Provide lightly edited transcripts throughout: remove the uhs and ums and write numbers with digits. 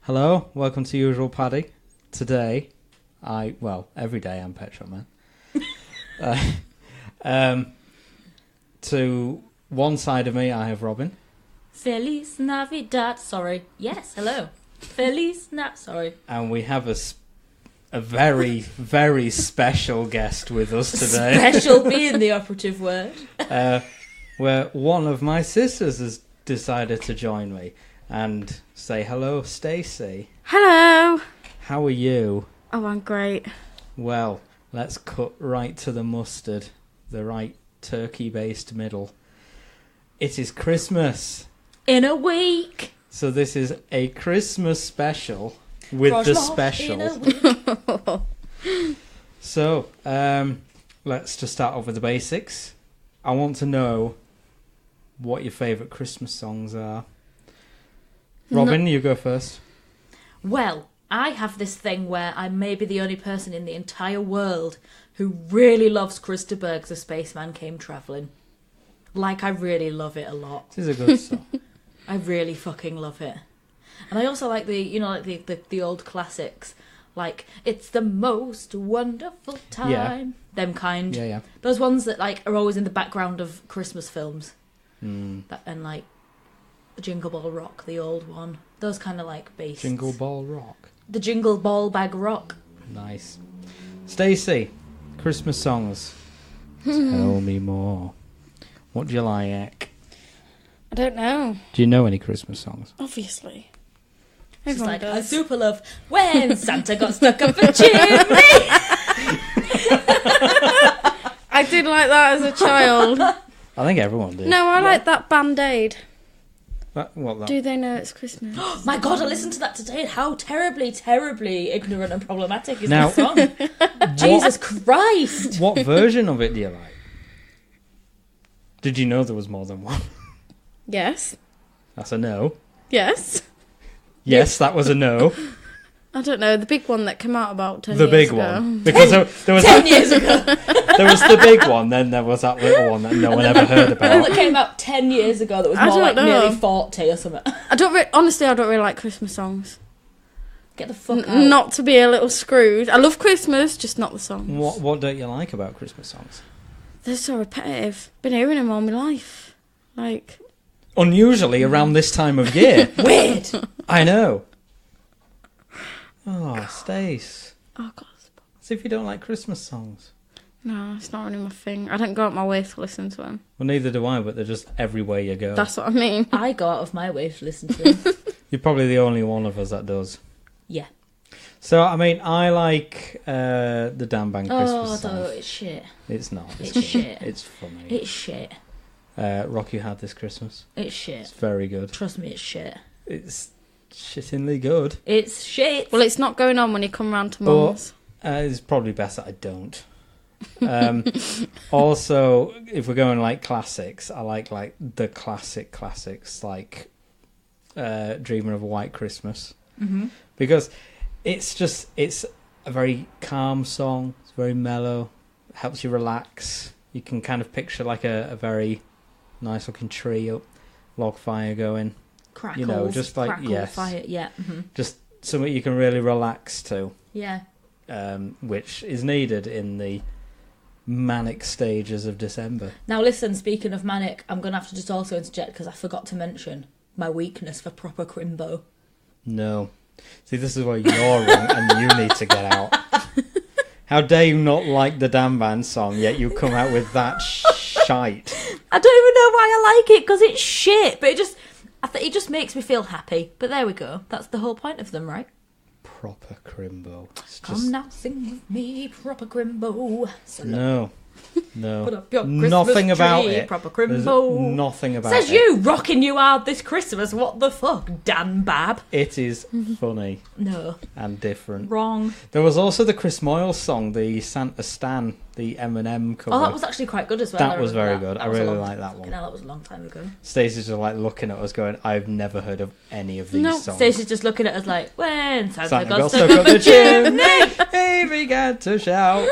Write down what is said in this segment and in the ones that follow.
Hello, welcome to Usual Paddy. Today, every day I'm Petrol Man. To one side of me, I have Robyn. Feliz Navidad. Sorry. Yes, hello. Sorry. And we have a very, very special guest with us today. Special being the operative word. Where one of my sisters has decided to join me and say hello, Stacey. Hello. How are you? Oh, I'm great. Well, let's cut right to the mustard, the right turkey-based middle. It is Christmas. In a week. So this is a Christmas special with the special. So, let's just start off with the basics. I want to know what your favourite Christmas songs are. Robyn, you go first. Well, I have this thing where I may be the only person in the entire world who really loves Krista Berg's A Spaceman Came Travelling. Like, I really love it a lot. This is a good song. I really fucking love it. And I also like the old classics. Like, It's the Most Wonderful Time. Yeah. Them kind. Yeah. Those ones that, like, are always in the background of Christmas films. Mm. And, like, Jingle Ball Rock, the old one. Those kind of, like, bass. Jingle Ball Rock. The Jingle Ball Bag Rock. Nice. Stacey, Christmas songs. Tell me more. What do you like? I don't know. Do you know any Christmas songs? Obviously. She's Everyone like, does. I super love When Santa Got Stuck Up a Chimney. I did like that as a child. I think everyone did. No, I like that Band-Aid. What? Do they know it's Christmas? My God, I listened to that today. How terribly, terribly ignorant and problematic is Now- that song? Jesus Christ. What version of it do you like? Did you know there was more than one? Yes. That's a no. Yes. Yes, that was a no. I don't know. The big one that came out about 10 The years big ago. one. Because there was 10 years ago. there was the big one, then there was that little one that no one ever heard The one about. that came out 10 years ago that was I more don't like know. nearly 40 or something. Honestly, I don't really like Christmas songs. Get the fuck out. Not to be a little screwed. I love Christmas, just not the songs. What don't you like about Christmas songs? They're so repetitive. Been hearing them all my life. Like... Unusually around this time of year. Weird. I know. Oh, Stace. Oh, God. As if you don't like Christmas songs. No, it's not really my thing. I don't go out my way to listen to them. Well, neither do I, but they're just everywhere you go. That's what I mean. I go out of my way to listen to them. You're probably the only one of us that does. Yeah. So, I mean, I like the Dan Bang Christmas songs. Oh, it's shit. It's not. It's shit. It's funny. It's shit. Rock You Had This Christmas. It's shit. It's very good. Trust me, it's shit. It's shittingly good. It's shit. Well, it's not going on when you come round to Mum's. It's probably best that I don't. Also, if we're going like classics, I like the classics like Dreaming of a White Christmas. Mm-hmm. Because it's a very calm song. It's very mellow. Helps you relax. You can kind of picture like a very nice looking tree up, log fire going. Crackles. You know, just like, crackle, yes. fire. Yeah. Mm-hmm. Just something you can really relax to. Yeah. Which is needed in the manic stages of December. Now listen, speaking of manic, I'm going to have to just also interject because I forgot to mention my weakness for proper crimbo. No. See, this is where you're wrong and you need to get out. How dare you not like the Dan Band song, yet you come out with that shite. I don't even know why I like it because it's shit, but it just makes me feel happy. But there we go. That's the whole point of them, right? Proper crimbo. It's just... Come now, sing with me, proper crimbo. So No. put up your Christmas Nothing about tree, it. proper There's crimbo. nothing about Says it. you, rocking you hard this Christmas. What the fuck, Dan Bab? It is funny No, and different. wrong. There was also the Chris Moyle song, the Santa Stan, the Eminem cover. Oh, that was actually quite good as well. That I was remember very good. I was a really long- like that one. Fucking hell, that was a long time ago. Stacey's just like looking at us going, I've never heard of any of these No. songs. Stacey's just looking at us like, when Santa got stuck stuck up the chimney. chimney, he began to shout.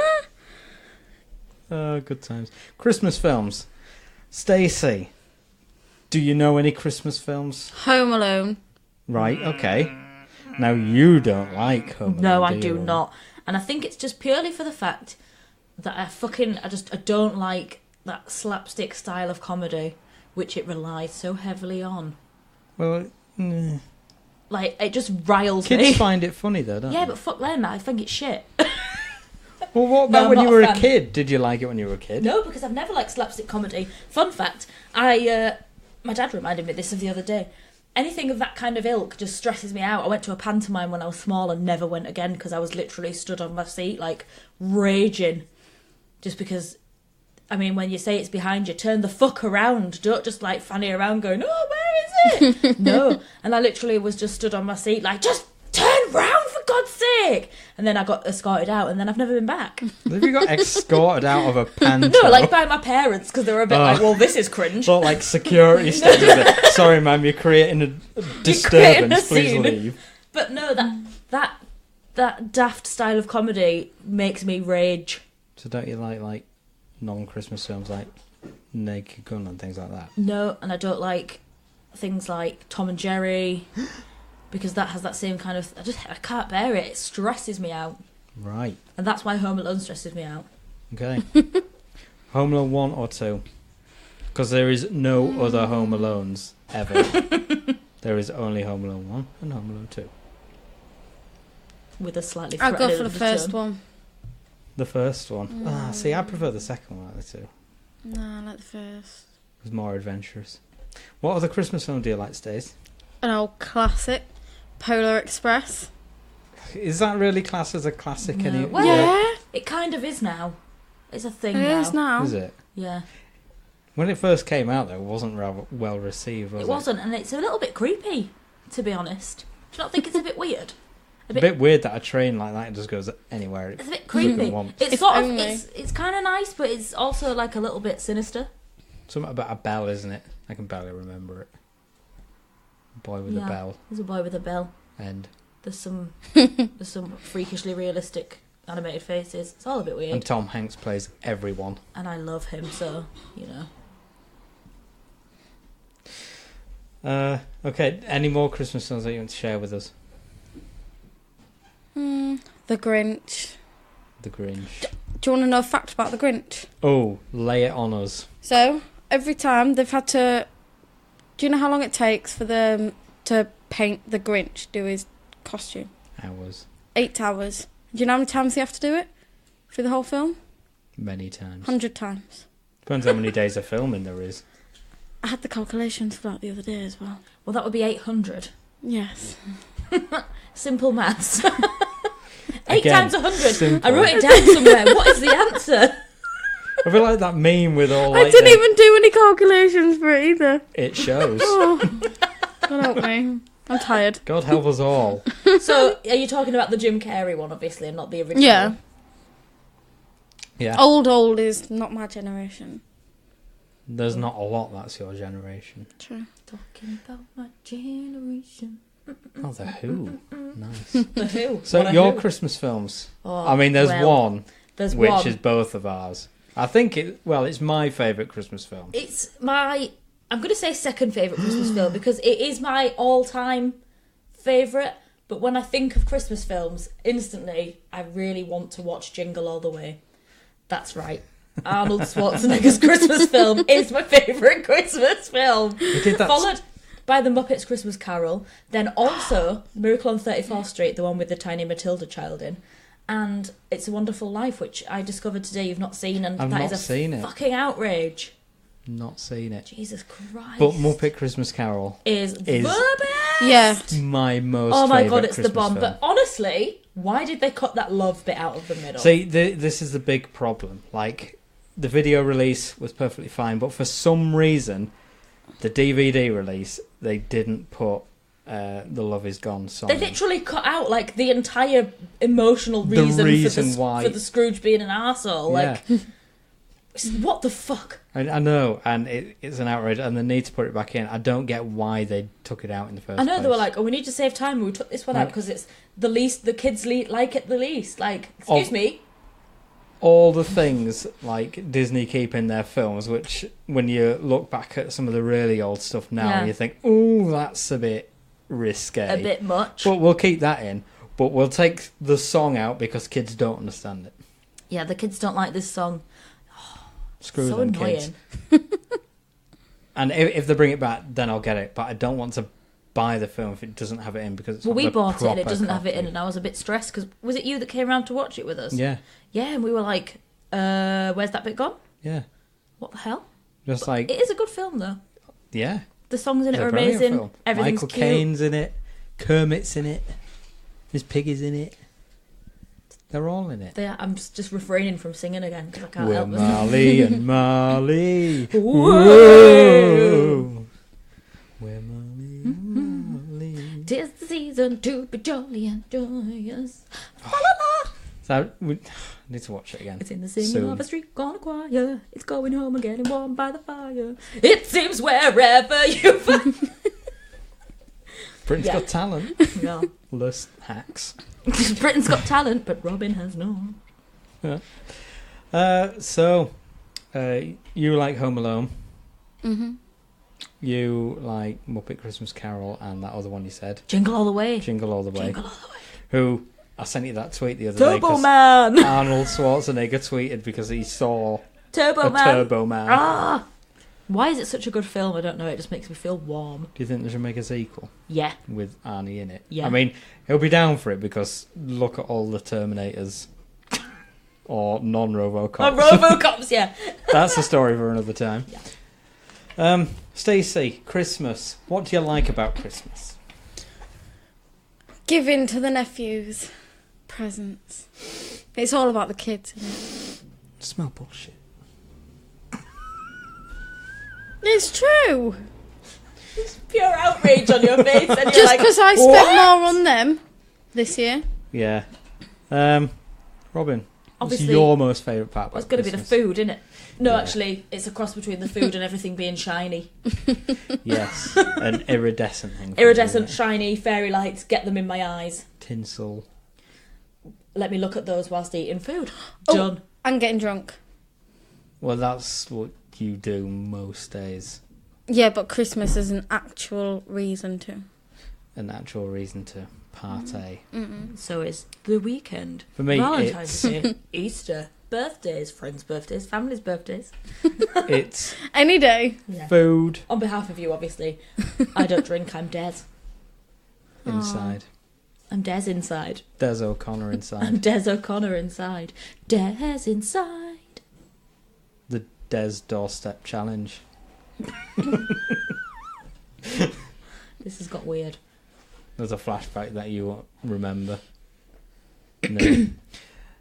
Oh, good times. Christmas films. Stacey, do you know any Christmas films? Home Alone. Right, okay. Now, you don't like Home Alone, No, I do do you? not. And I think it's just purely for the fact that I don't like that slapstick style of comedy, which it relies so heavily on. Well, Like, it just riles kids me. find it funny, though, don't Yeah, they? but fuck them, I think it's shit. Well, what No, about I'm when not you a were a fan. kid? Did you like it when you were a kid? No, because I've never liked slapstick comedy. Fun fact, my dad reminded me of this the other day. Anything of that kind of ilk just stresses me out. I went to a pantomime when I was small and never went again because I was literally stood on my seat, like, raging. Just because, I mean, when you say it's behind you, turn the fuck around. Don't just, like, fanny around going, oh, where is it? No. And I literally was just stood on my seat, like, just turn round for God's sake. And then I got escorted out and then I've never been back. Have you got escorted out of a panto? No, like by my parents because they were a bit like, well, this is cringe. Not like security stands there. Sorry, ma'am, you're creating a disturbance. Please scene. leave. But no, that daft style of comedy makes me rage. So don't you like non-Christmas films like Naked Gun and things like that? No, and I don't like things like Tom and Jerry because that has that same kind of. I can't bear it. It stresses me out, Right. and that's why Home Alone stresses me out. Okay. Home Alone 1 or 2? Because there is no other Home Alones ever. There is only Home Alone 1 and Home Alone 2. With a slightly. I'll go for the threatening first tone. one. The first one. See, I prefer the second one out of the two. It No, I like the first. was more adventurous. What other Christmas film do you like, Stace? An old classic, Polar Express. Is that really classed as a classic? No. Any- Well, Yeah, It kind of is now. It's a thing it now. is now. Is it? Yeah. When it first came out, though, it wasn't well received, was it? It wasn't, and it's a little bit creepy, to be honest. Do you not think it's a bit weird? A bit weird that a train like that just goes anywhere. It's a bit fucking creepy. wants. It's If sort of only. it's kind of nice, but it's also like a little bit sinister. Something about a bell, isn't it? I can barely remember it. Boy with a Yeah. bell. There's a boy with a bell. And There's some freakishly realistic animated faces. It's all a bit weird, and Tom Hanks plays everyone. and I love him, so you know. Okay, any more Christmas songs that you want to share with us? The Grinch. The Grinch. Do you want to know a fact about the Grinch? Oh, lay it on us. So, every time they've had to... Do you know how long it takes for them to paint the Grinch, do his costume? Hours. 8 hours. Do you know how many times they have to do it through the whole film? Many times. 100 times. Depends how many days of filming there is. I had the calculations for that the other day as well. Well, that would be 800. Yes. Simple maths. 8 Again, times 100. simple. I wrote it down somewhere. What is the answer? I feel like that meme with all I like didn't even do any calculations for it either. it shows. Oh, God help me. I'm tired. God help us all. So, are you talking about the Jim Carrey one, obviously, and not the original? Yeah. Yeah. Old is not my generation. There's not a lot that's your generation. True. Talking about my generation. Oh, The Who. Nice. The Who. So What a your Who. Christmas films. Oh, I mean, there's well, one, There's which one. is both of ours. I think it's my favourite Christmas film. It's my... I'm going to say second favourite Christmas film because it is my all-time favourite. But when I think of Christmas films, instantly, I really want to watch Jingle All the Way. That's right. Arnold Schwarzenegger's Christmas film is my favourite Christmas film. We did that. Followed by The Muppets Christmas Carol. Then also Miracle on 34th Street, the one with the tiny Matilda child in. And It's a Wonderful Life, which I discovered today you've not seen. And I've that not is a seen it. fucking outrage. Not seen it. Jesus Christ. But Muppet Christmas Carol is the best. Yeah. my most Oh my god, favourite it's the Christmas bomb. film. But honestly, why did they cut that love bit out of the middle? See, this is the big problem. Like, the video release was perfectly fine, but for some reason, the DVD release, they didn't put the Love Is Gone song. They in. literally cut out like the entire emotional The reason, reason why- for the Scrooge being an arsehole. Like, what the fuck? I know, and it's an outrage, and they need to put it back in. I don't get why they took it out in the first I know place. they were like, oh, we need to save time. We took this one out Right. because it's the kids like it the least. Like, excuse me. all the things like Disney keep in their films, which when you look back at some of the really old stuff now, Yeah. you think, ooh, that's a bit risque. a bit much. But we'll keep that in. But we'll take the song out because kids don't understand it. Yeah, the kids don't like this song. Screw So them, annoying. kids. And if they bring it back, then I'll get it. But I don't want to buy the film if it doesn't have it in because it's Well, not we the bought it and it proper doesn't have it in, copy. and I was a bit stressed because was it you that came around to watch it with us? Yeah, Yeah, and we were like, where's that bit gone? yeah. What the hell? Just like, It is a good film though. yeah. The songs in It's it a are brilliant amazing. film. Everything's Michael cute. Caine's in it. Kermit's in it. Miss Piggy's in it. They're all in it. I'm just refraining from singing again because I can't We're help it. Marley and Marley. Whoa. We're Marley and Marley. 'Tis the season to be jolly and joyous. So we need to watch it again. It's in the singing Soon. of a street corner choir. It's going home and getting warm by the fire. It seems wherever you find. Britain's Yeah. Got Talent. No. Lust hacks. Britain's got talent, but Robyn has none. You like Home Alone. Mhm. You like Muppet Christmas Carol and that other one you said. Jingle all the way. Jingle All the Way. Jingle all the way. Who, I sent you that tweet the other day. Turbo 'cause Man. Arnold Schwarzenegger tweeted because he saw Turbo a Man. Turbo Man. Ah. Why is it such a good film? I don't know. It just makes me feel warm. Do you think they should make a sequel Yeah. with Arnie in it? Yeah. I mean, he'll be down for it because look at all the Terminators or non-Robocops. Oh, Robocops, yeah. That's a story for another time. Yeah. Stacey, Christmas. What do you like about Christmas? Giving to the nephews presents. It's all about the kids, isn't it? Smell bullshit. It's true. Pure outrage on your face. And you're Just like, because I spent more on them this year. Yeah. Robyn, what's Obviously, your most favourite part about it's going to be the Christmas? food, isn't it? No, Yeah. actually, it's a cross between the food and everything being shiny. Yes, an iridescent thing. Iridescent, shiny, fairy lights, get them in my eyes. Tinsel. Let me look at those whilst eating food. Oh. Done. And getting drunk. Well, that's what you do most days. Yeah, but Christmas is an actual reason to. An actual reason to partay. So is the weekend. For me, Valentine's Day, Easter, birthdays, friends' birthdays, families' birthdays. It's Any day. Yeah. food On behalf of you, obviously. I don't drink, I'm Des. inside. I'm Des inside. Des O'Connor I'm inside. Des O'Connor inside. Des inside. The Des Doorstep Challenge. This has got weird. There's a flashback that you won't remember. No.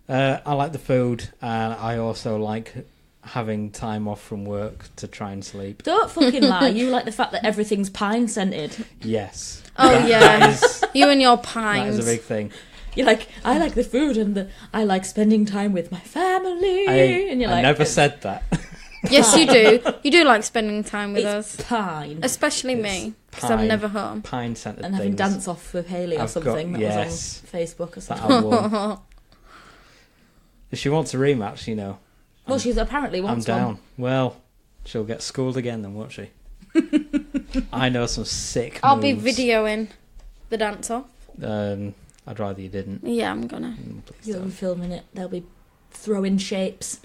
I like the food, and I also like having time off from work to try and sleep. Don't fucking lie. You like the fact that everything's pine scented. Yes. Oh, That yeah. is, You and your that pines. is a big thing. You're like, I like the food and I like spending time with my family. And you're I like, never said that. Yes, you do. You do like spending time with it's us. pine. Especially It's me, because I'm pine. never home. Pine scented And things. having dance off with Hayley or I've got- something that yes. was on Facebook or That something. I won. If she wants a rematch, you know, Well, she's apparently I'm wants down. one. Well, she'll get schooled again then, won't she? I know some sick I'll be moves. videoing the dance off. I'd rather you didn't. Yeah, I'm gonna. Please You'll be don't. filming it. They'll be throwing shapes.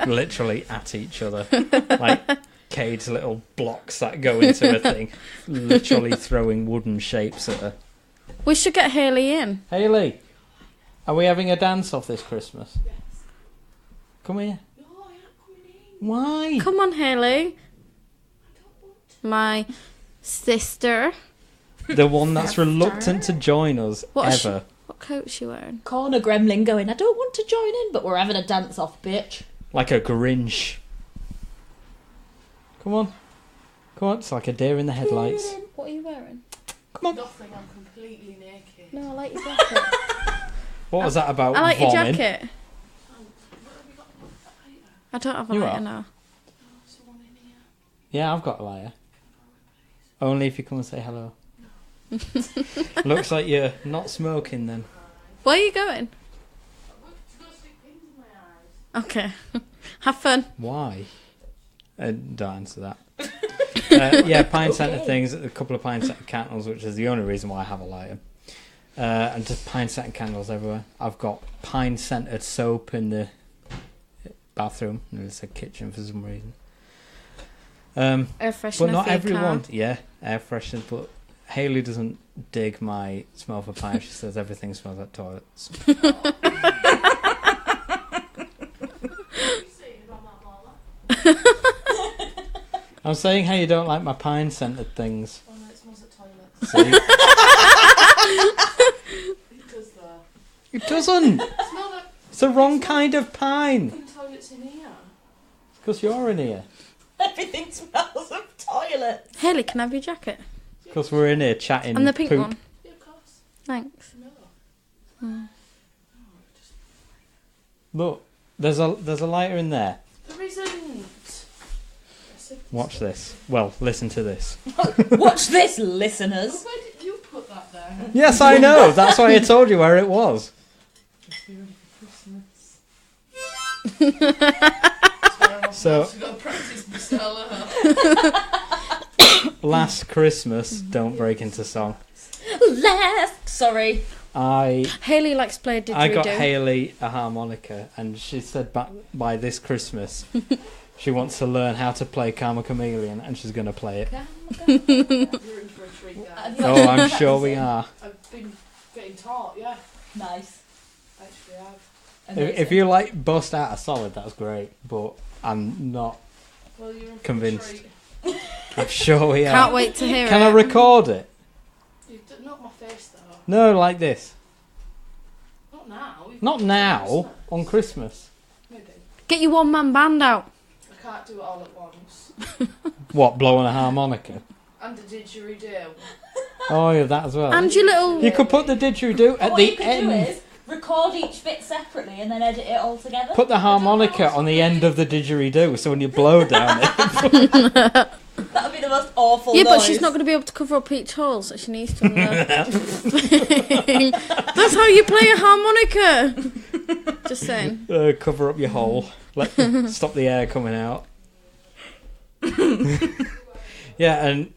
Literally at each other. Like Cade's little blocks that go into a thing. Literally throwing wooden shapes at her. We should get Hayley in. Hayley, are we having a dance off this Christmas? Yes. Come here. No, you're not coming in. Why? Come on, Hayley. My sister. The one that's reluctant to join us What is ever. What coat's she wearing? Corner gremlin going, I don't want to join in, but we're having a dance off, bitch. Like a Grinch. Come on. Come on, it's like a deer in the headlights. What are you wearing? Come on. Nothing, I'm completely naked. No, I like your jacket. What was that about? I like your vomiting? jacket. Oh, what have you got? A lighter? I don't have a You lighter are? now. Oh, someone in here. Yeah, I've got a lighter. Only if you come and say hello. Looks like you're not smoking then. Where are you going? To go stick pins in my eyes. Okay. Have fun. Why? Don't answer that. Yeah, pine scented Okay. things, a couple of pine scented candles, which is the only reason why I have a lighter. And just pine scented candles everywhere. I've got pine scented soap in the bathroom. And it's a kitchen for some reason. Air freshener. But not for your everyone. car. Yeah, air fresheners. But Hayley doesn't dig my smell for pine. She says everything smells like toilets. You see about that Lola? I'm saying how you don't like my pine scented things. Oh no, it smells like toilets. See? It does though. It doesn't. It smells like It's the wrong kind of pine. fucking toilets in here. Because you're in here. Everything smells of toilet. Hayley, can I have your jacket? Because we're in here chatting. And the pink poop. one. Yeah, of course. Thanks. No. Look, there's a lighter in there. There isn't. Watch this. Well, listen to this. Watch this, listeners. Where did you put that there? Yes, I know. That's why I told you where it was. Just be ready for Christmas. So- I've got to practice my solo. Last Christmas, don't break into song. Sorry. Hayley likes to play didgeridoo. I got Hayley a harmonica, and she said by this Christmas she wants to learn how to play Karma Chameleon, and she's going to play it. You're in for a treat, guys. Oh, I'm sure we are. I've been getting taught, yeah. Nice. Actually, I've. If you like bust out a solid, that's great, but I'm not Well, you're in for convinced. A treat. I'm sure we are. Can't wait to hear Can it. I record it? You've not my face though. No, like this. Not now. We've Not got now, Christmas. on Christmas. Maybe. Get your one-man band out. I can't do it all at once. What, blowing a harmonica? And a didgeridoo. Oh, yeah, that as well. And your little... You could put the didgeridoo at what the you could end. do is record each bit separately and then edit it all together. Put the harmonica on the end of the didgeridoo, so when you blow down it. That would be the most awful Yeah, noise. but she's not going to be able to cover up each hole, so she needs to. That's how you play a harmonica. Just saying. Cover up your hole. Stop the air coming out. Yeah, and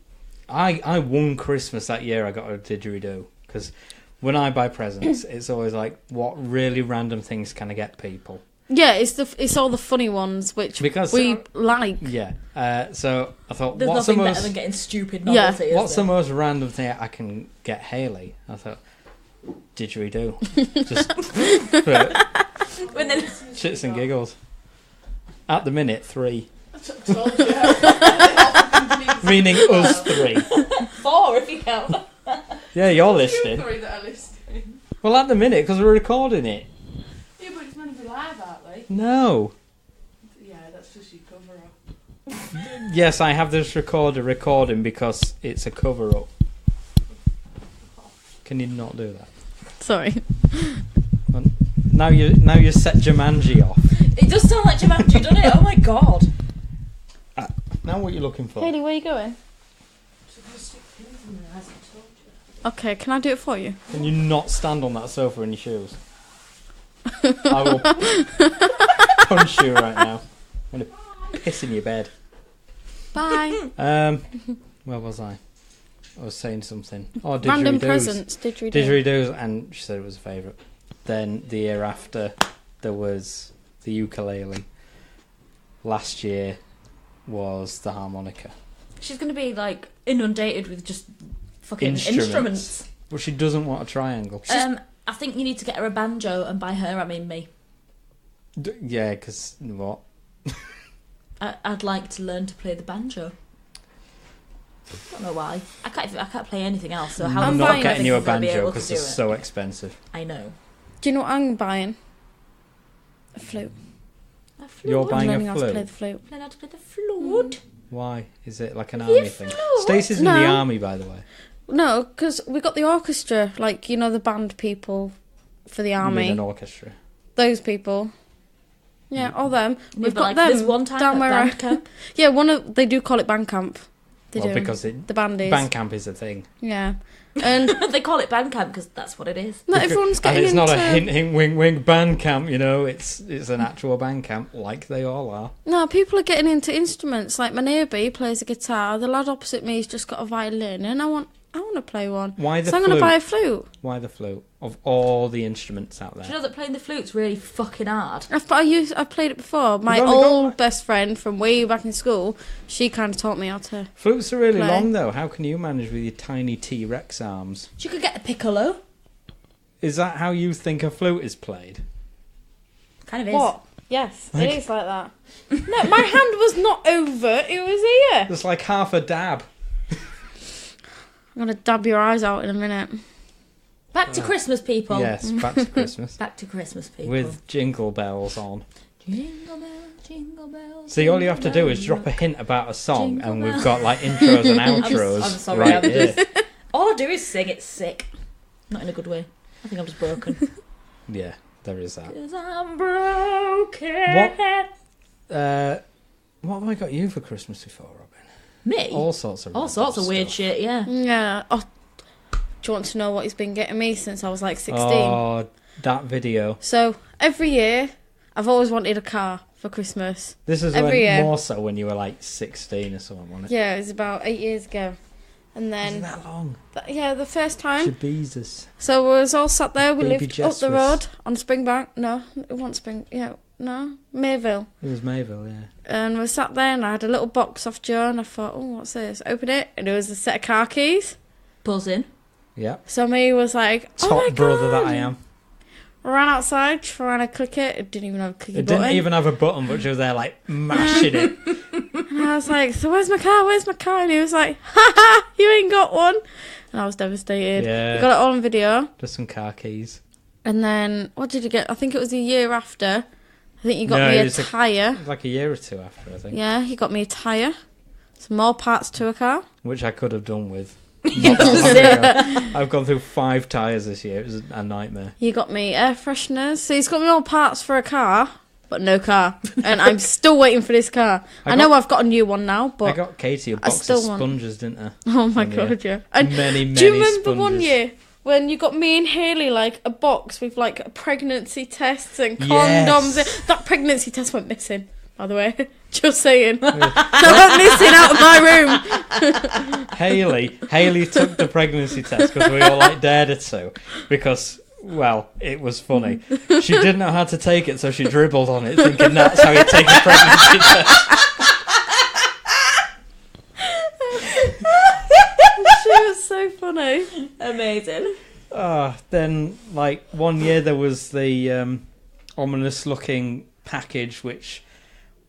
I won Christmas that year. I got a didgeridoo because when I buy presents, it's always like, what really random things can I get people? Yeah, it's all the funny ones which Because we like. Yeah. So I thought, There's what's the nothing better most than getting stupid Yeah. novelty. is what's the there? most random thing I can get Hayley? I thought, didgeridoo, just for When then shits and giggles. At the minute, 3, I told you. meaning us 3. 4 if you count. Yeah, you're You listening. three that are listening. Well, at the minute, because we're recording it. Yeah, but it's meant to be live, aren't they? No. Yeah, that's just your cover up. Yes, I have this recorder recording because it's a cover up. Can you not do that? Sorry. Now you set Jumanji off. It does sound like Jumanji, doesn't it? Oh my god. Now what are you looking for? Hayley, where are you going? So you stick pins in there, as I told you. Okay, can I do it for you? Can you not stand on that sofa in your shoes? I will punch you right now. I'm going to piss in your bed. Bye. Where was I? I was saying something. Oh, didgeridoos. Random presents. Didgeridoo. Didgeridoos, and she said it was a favourite. Then the year after, there was the ukulele. Last year was the harmonica. She's going to be like inundated with just fucking instruments. But she doesn't want a triangle. I think you need to get her a banjo and by her I mean me. Yeah, because what? I'd like to learn to play the banjo. Don't know why. I can't play anything else. So how I'm the not fuck do I getting think you a I'm gonna be banjo able to because do it's it? so expensive. I know. Do you know what I'm buying? A flute. A flute. You're I'm buying learning a how to play flute. the flute. Learn how to play the flute. Why? Is it like an The army thing? flute? Stacey's in No. the army, by the way. No, because we got the orchestra, like, you know, the band people for the You army. need an orchestra. Those people. Yeah, all them. Yeah, We've but got like them this one time down at where band I... camp. Yeah, they do call it band camp. They Well, do. because The band is. band camp is a thing. Yeah. And They call it band camp because that's what it is. not everyone's And getting it's into... not a hint, hint, wink, wink band camp, you know. It's an actual band camp, like they all are. No, people are getting into instruments. Like my neighbour, he plays a guitar. The lad opposite me's just got a violin, and I want to play one. Why the So I'm flute? going to buy a flute. Why the flute? Of all the instruments out Do you there. know that playing the flute's really fucking hard? I've played it before. My You've only got old one. best friend from way back in school, she kind of taught me how to... Flutes are really Play. long, though. How can you manage with your tiny T-Rex arms? You could get a piccolo. Is that how you think a flute is played? Kind of is. What? Yes, Like- it is like that. No, my hand was not over, it was here. It's like half a dab. I'm going to dab your eyes out in a minute. Back to Christmas, people. Yes, back to Christmas. Back to Christmas, people. With jingle bells on. Jingle bells, jingle bells. See, all you have to do is drop a hint about a song, and we've got like intros and outros. I'm sorry, right I'm here. All I do is sing. It's sick. Not in a good way. I think I'm just broken. Yeah, there is that. 'Cause I'm broken. What have I got you for Christmas before, Robyn? Me? All sorts of Weird stuff. shit, yeah. Yeah. Oh, do you want to know what he's been getting me since I was like 16? Oh, that video. So, every year, I've always wanted a car for Christmas. This is Every year. more so when you were like 16 or something, wasn't it? Yeah, it was about 8 years ago. And Isn't then, that long? the first time. Jesus. So we was all sat there, we Baby lived Jess up the was- road on Springbank. No, it wasn't Spring, no, Mayville. It was Mayville, yeah. And we sat there and I had a little box off Joe and I thought, oh, what's this? Open it and it was a set of car keys. Buzzing. Yeah. So me was like, oh Top my brother God. that I am. Ran outside trying to click it. It didn't even have a clicky It button. didn't even have a button, but she was there like mashing it. And I was like, so where's my car? Where's my car? And he was like, ha ha, you ain't got one. And I was devastated. Yeah. We got it all on video. Just some car keys. And then, what did you get? I think it was a year after. I think you got No, me it a was tyre. It was like a year or two after, I think. Yeah, he got me a tyre. Some more parts to a car. Which I could have done with. Not that long ago. I've gone through 5 tyres this year. It was a nightmare. He got me air fresheners. So he's got me all parts for a car, but no car. And I'm still waiting for this car. I know I've got a new one now, I but... got Katie a I box of still want- sponges, didn't I? Oh my One year. God, yeah. And Many do you remember sponges. one year when you got me and Hayley like a box with like pregnancy tests and condoms? Yes. That pregnancy test went missing, by the way. Just saying. That went missing out of my room. Hayley took the pregnancy test because we all like dared her to, because, well, it was funny. She didn't know how to take it, so she dribbled on it, thinking that's how you take a pregnancy test. She was so funny. Amazing. Then, like, one year there was the ominous-looking package, which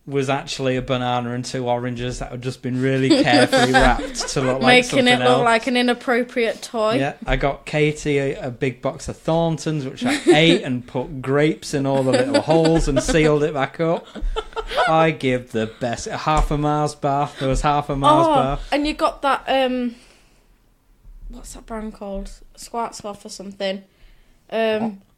was actually a banana and 2 oranges that had just been really carefully wrapped to look like Making something it look else. like an inappropriate toy. Yeah, I got Katie a big box of Thorntons, which I ate and put grapes in all the little holes and sealed it back up. I give the best. Half a Mars bar. There was half a Mars bar. And you got that, what's that brand called? Schwarzkopf or something.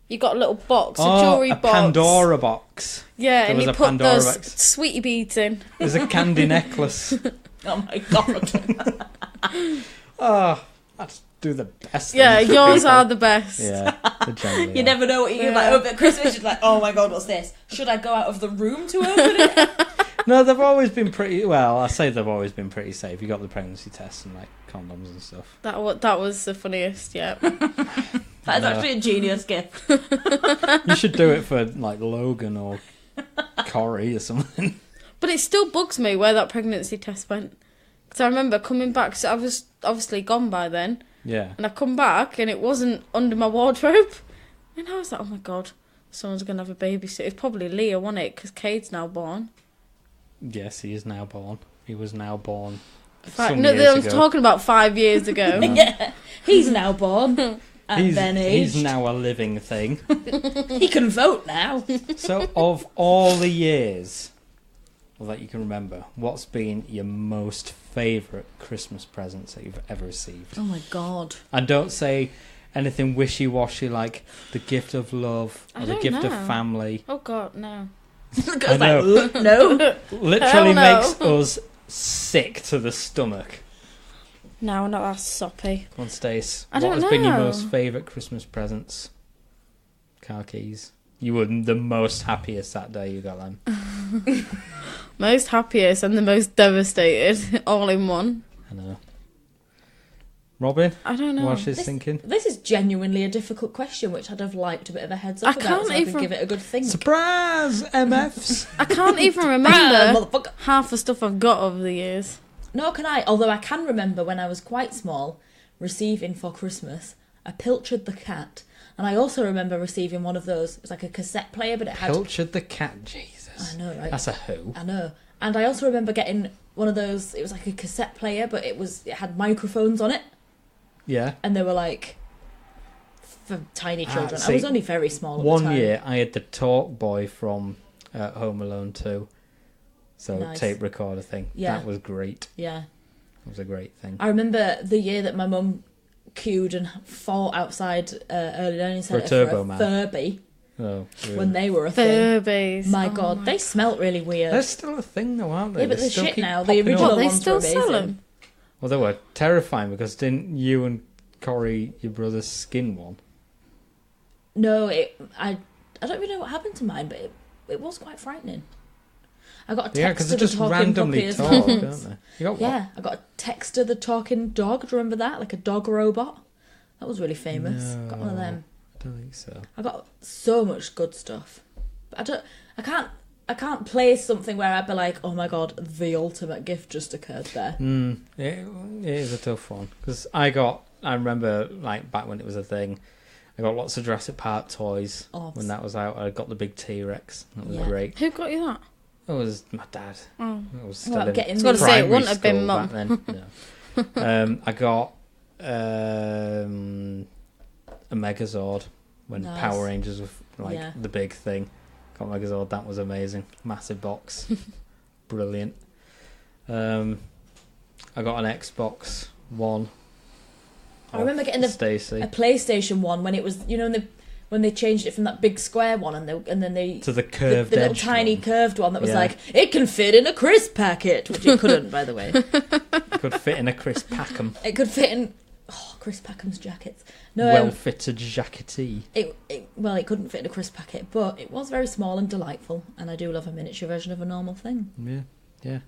You got a little box, a jewellery a box. Pandora box. Yeah, There and was you a put Pandora those box. sweetie beads in. There's a candy necklace. Oh my God. Oh, let's do the best. Yeah, things for yours people. are the best. Yeah, they generally You are. never know what you're like over at Christmas. You're like, oh my God, what's this? Should I go out of the room to open it? No, they've always been pretty. Well, I say they've always been pretty safe. You got the pregnancy tests and like condoms and stuff. That was the funniest, yeah. That is actually a genius gift. You should do it for like Logan or Corey or something. But it still bugs me where that pregnancy test went. Because I remember coming back, so I was obviously gone by then. Yeah. And I come back and it wasn't under my wardrobe. And I was like, oh my God, someone's going to have a baby soon. It's probably Leah, wasn't it? Because Cade's now born. Yes, he is now born. He was now born. No, I was talking about 5 years ago. Yeah. He's now born. And He's, then aged. he's now a living thing. He can vote now. So, of all the years that you can remember, what's been your most favourite Christmas presents that you've ever received? Oh my God. And don't say anything wishy-washy like the gift of love or I the don't gift of know. family. Oh God, no. I know. No. Literally Hell no. makes us sick to the stomach. No, not that soppy. Come on, Stace. I don't What has been your know. most favourite Christmas presents? Car keys. You were the most happiest that day you got them. Most happiest and the most devastated, all in one. I know. Robyn, I don't know. what she's thinking? This is genuinely a difficult question, which I'd have liked a bit of a heads up I about, can't so I could even- give it a good think. Surprise, MFs. I can't even Ah, remember motherfucker. half the stuff I've got over the years. Nor can I, although I can remember when I was quite small, receiving for Christmas a Pilchard the cat. And I also remember receiving one of those, it was like a cassette player, but it had... Pilchard the cat, Jesus. I know, right? That's a who. I know. And I also remember getting one of those, it was like a cassette player, but it had microphones on it. Yeah. And they were like, for tiny children. I see, was only very small at the One time. year I had the Talk Boy from Home Alone 2. So Nice. tape recorder thing. Yeah. That was great. Yeah. It was a great thing. I remember the year that my mum queued and fought outside early learning centre for Turbo a Man. Furby Oh, really? when they were a thing. Furbies. My Oh God, my- they smelt really weird. They're still a thing though, aren't they? Yeah, but They they're still shit keep now. The popping original up. What, they ones still were sell amazing. them? Well, they were terrifying because didn't you and Corey, your brother, skin one? No, I don't really know what happened to mine, but it was quite frightening. I got a Yeah, text because to they the just talking randomly puppy as talk, well. don't they? You got what? Yeah, I got a text to the talking dog. Do you remember that? Like a dog robot. That was really famous. Got one of them. I don't think so. I got so much good stuff. But I can't place something where I'd be like, oh my God, the ultimate gift just occurred there. It is a tough one because I remember like back when it was a thing, I got lots of Jurassic Park toys Obs. when that was out. I got the big T-Rex. That was Yeah. great. Who got you that? It was my dad. Oh. I was still Well, in getting I was gonna the- say, it primary wouldn't have been school Mum. back then. No. I got a Megazord when Nice. Power Rangers were like Yeah. the big thing. Got Megazord. That was amazing. Massive box. Brilliant. I got an Xbox One. I remember getting a Stacey PlayStation one when it was, when they changed it from that big square one and then they to the the curved little edge tiny one. curved one that was Yeah. like, it can fit in a crisp packet, which it couldn't, by the way. Could fit in a Chris Packham. It could fit in Chris Packham's jackets. No, Well-fitted jacketee. it couldn't fit in a crisp packet, but it was very small and delightful, and I do love a miniature version of a normal thing. Yeah.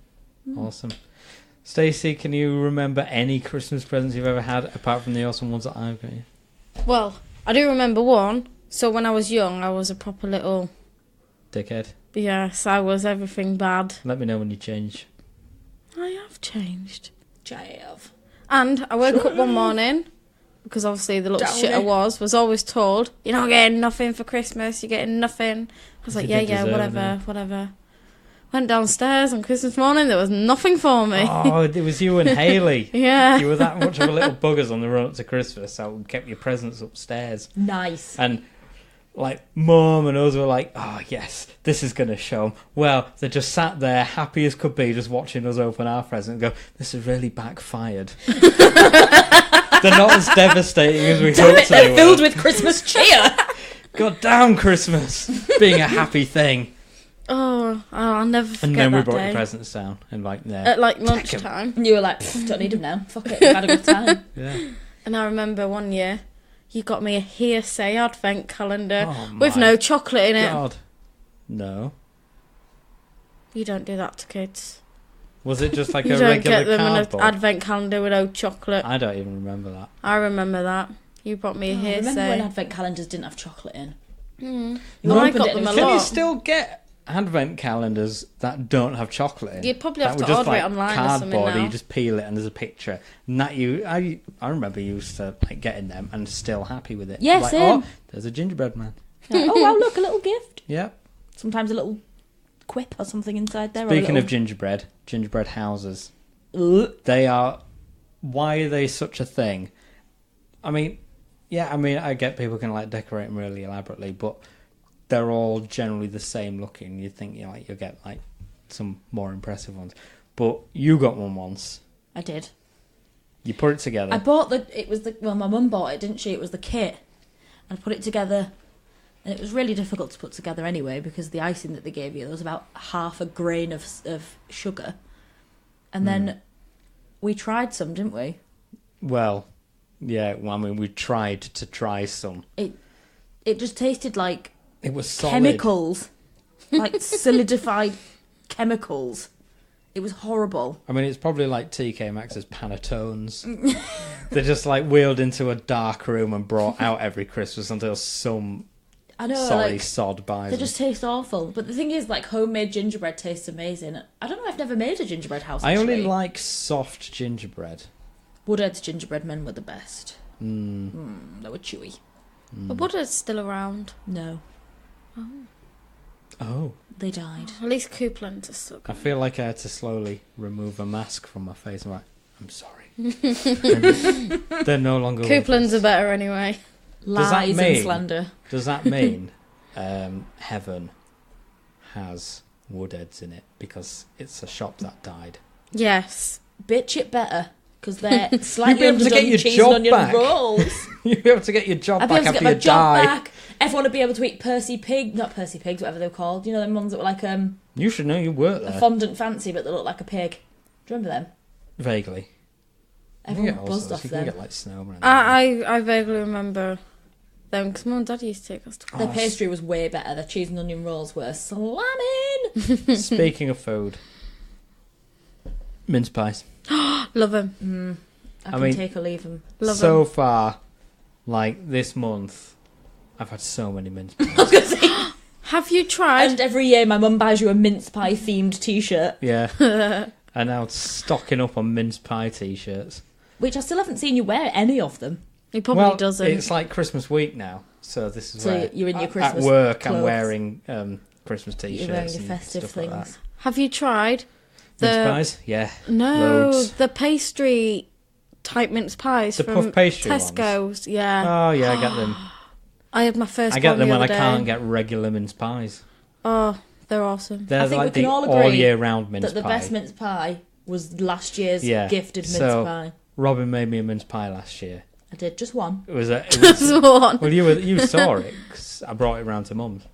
Awesome. Stacey, can you remember any Christmas presents you've ever had apart from the awesome ones that I've got you? Well, I do remember one. So when I was young, I was a proper little... Dickhead. Yes, I was everything bad. Let me know when you change. I have changed. JF. And I woke up one morning, because obviously the little shit I Downy. was always told, you're not getting nothing for Christmas, you're getting nothing. I was like, You yeah, did yeah, deserve it, whatever. Went downstairs on Christmas morning, there was nothing for me. Oh, it was you and Hayley. Yeah. You were that much of a little buggers on the run up to Christmas, so we kept your presents upstairs. Nice. And, like, Mum and us were like, oh, yes, this is going to show 'em. Well, they just sat there, happy as could be, just watching us open our present and go, this has really backfired. They're not as devastating as we Damn hoped it, they they're were. filled with Christmas cheer. God damn Christmas being a happy thing. Oh, I'll never forget And then we that brought day. your presents down and like, there. At like 'em. lunchtime. And you were like, don't need them now. Fuck it, we've had a good time. Yeah. And I remember one year, you got me a hearsay advent calendar Oh with my no chocolate in it. God. No. You don't do that to kids. Was it just like You a don't regular get them an cardboard? advent calendar with no chocolate. I don't even remember that. I remember that. You brought me a Oh, remember when hearsay. advent calendars didn't have chocolate in? Mm. You I opened got it and them a it was- Can you lot. still get advent calendars that don't have chocolate in? You'd probably That have were to just order like it online or something cardboard, now. you just peel it and there's a picture. And that I remember you used to like getting them and still happy with it. Yeah, like, same. oh, there's a gingerbread man. Like, oh, wow, look, a little gift. Yeah. Sometimes a little quip or something inside there. Speaking or of gingerbread houses, Ugh. they are. Why are they such a thing? I mean, I get people can like decorate them really elaborately, but they're all generally the same looking. You'd think you'll get like some more impressive ones, but you got one once. I did. You put it together. I bought my mum bought it, didn't she? It was the kit. I put it together, and it was really difficult to put together anyway because the icing that they gave you, there was about half a grain of sugar. And then we tried some, didn't we? Well, yeah. Well, I mean, we tried to try some. It just tasted like It was solid. chemicals, like solidified chemicals. It was horrible. I mean, it's probably like TK Maxx's Panettones. They're just like wheeled into a dark room and brought out every Christmas until some I know, sorry like, sod buys they them. just taste awful. But the thing is, like, homemade gingerbread tastes amazing. I don't know, I've never made a gingerbread house, I actually. only like soft gingerbread. Woodhead's gingerbread men were the best. Mm. They were chewy. But Woodhead's still around. No, Oh. they died. At least Coupland's are still I going. feel like I had to slowly remove a mask from my face. I'm like, I'm sorry. They're no longer with Coupland's us. are better anyway. Does that Lies mean- and slander. Does that mean Heaven has Woodheads in it because it's a shop that died? Yes. Bitch it better, because they're You'll slightly be able to get underdone your cheese job and onion back. rolls. You'll be able to get your job I'd be back able to after get my you job die. back. Everyone would be able to eat not Percy Pig, whatever they were called. You know, them ones that were like You should know you work there. fondant fancy, but they look like a pig. Do you remember them? Vaguely. Everyone all buzzed sorts. off You can them. get like snowman. I vaguely remember them because Mum and Dad used to take us to. Their pastry was way better. Their cheese and onion rolls were slamming. Speaking of food, mince pies. Love them. I can mean, take or leave them. Love so them. far, like this month, I've had so many mince pies. Have you tried? And every year my mum buys you a mince pie themed t-shirt, Yeah. And now stocking up on mince pie t-shirts. which I still haven't seen you wear any of them. He probably well, doesn't. it's like Christmas week now, so this is So where you're in your Christmas at work clothes. I'm wearing Christmas t-shirts. You're wearing your and festive stuff like things. that. Have you tried Mince the pies? Yeah. no Loads. the pastry type mince pies The from puff pastry Tesco's? Yeah, Oh yeah, I get them. I had my first. I get one them the when I other day. can't get regular mince pies. Oh, they're awesome. They're I think like we can the all all agree year round mince That the pie. best mince pie was last year's Yeah, gifted mince so- pie. Robyn made me a mince pie last year. I did just one. It was it Just was, one. well, you saw it 'cause I brought it round to Mum's.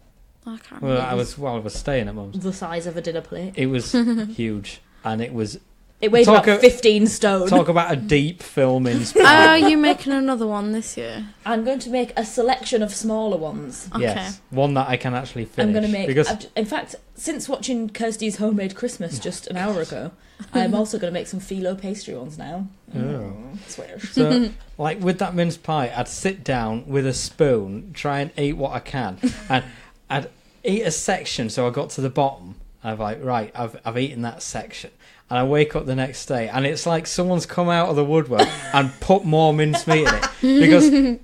I can't Well, remember. I was staying at Mum's. The size of a dinner plate. It was huge, and it was It weighed Talk about a- 15 stone. talk about a deep film mince pie. Are you making another one this year? I'm going to make a selection of smaller ones. Okay. Yes, one that I can actually finish. I'm going to make. because In fact, since watching Kirsty's homemade Christmas just an hour ago, I'm also going to make some phyllo pastry ones now. Oh. Swish. So, like with that mince pie, I'd sit down with a spoon, try and eat what I can, and I'd eat a section. So I got to the bottom. I'm like, right, I've eaten that section, and I wake up the next day, and it's like someone's come out of the woodwork and put more mincemeat in it because.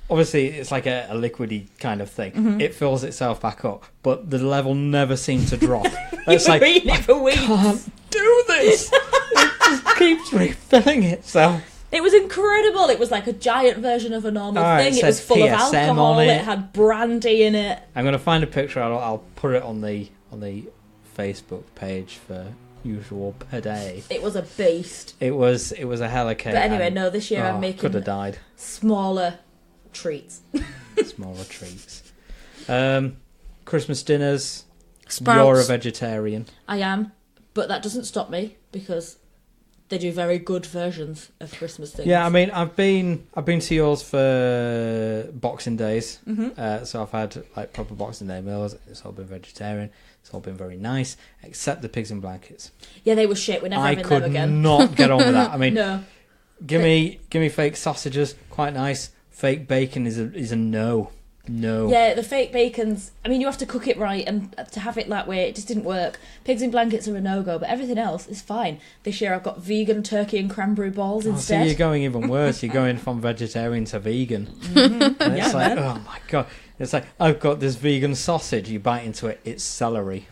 Obviously, it's like a liquidy kind of thing. Mm-hmm. It fills itself back up, but the level never seemed to drop. It's You've like, been eating it for weeks. can't do this. It just keeps refilling itself. It was incredible. It was like a giant version of a normal All right, thing. it It was says full of PSM alcohol. on It. it. Had brandy in it. I'm gonna find a picture. I'll put it on the Facebook page for usual per day. It was a beast. It was a hella cake. But anyway, and- no, this year I'm could making have died. smaller treats. Smaller treats. Christmas dinners. Sprouts. You're a vegetarian. I am, but that doesn't stop me because they do very good versions of Christmas things. Yeah, I mean, I've been to yours for Boxing Days, Mm-hmm. so I've had like proper Boxing Day meals. It's all been vegetarian. It's all been very nice, except the pigs in blankets. Yeah, they were shit. We're never I having could them again. not get on with that. I mean, No. give me fake sausages, quite nice. Fake bacon is a no. Yeah, the fake bacons. I mean, you have to cook it right, and to have it that way, it just didn't work. Pigs in blankets are a no-go, but everything else is fine. This year I've got vegan turkey and cranberry balls Oh, so instead. you're going even worse. You're going from vegetarian to vegan. Mm-hmm. And it's Yeah, like, man. oh my god. It's like, I've got this vegan sausage. You bite into it, it's celery.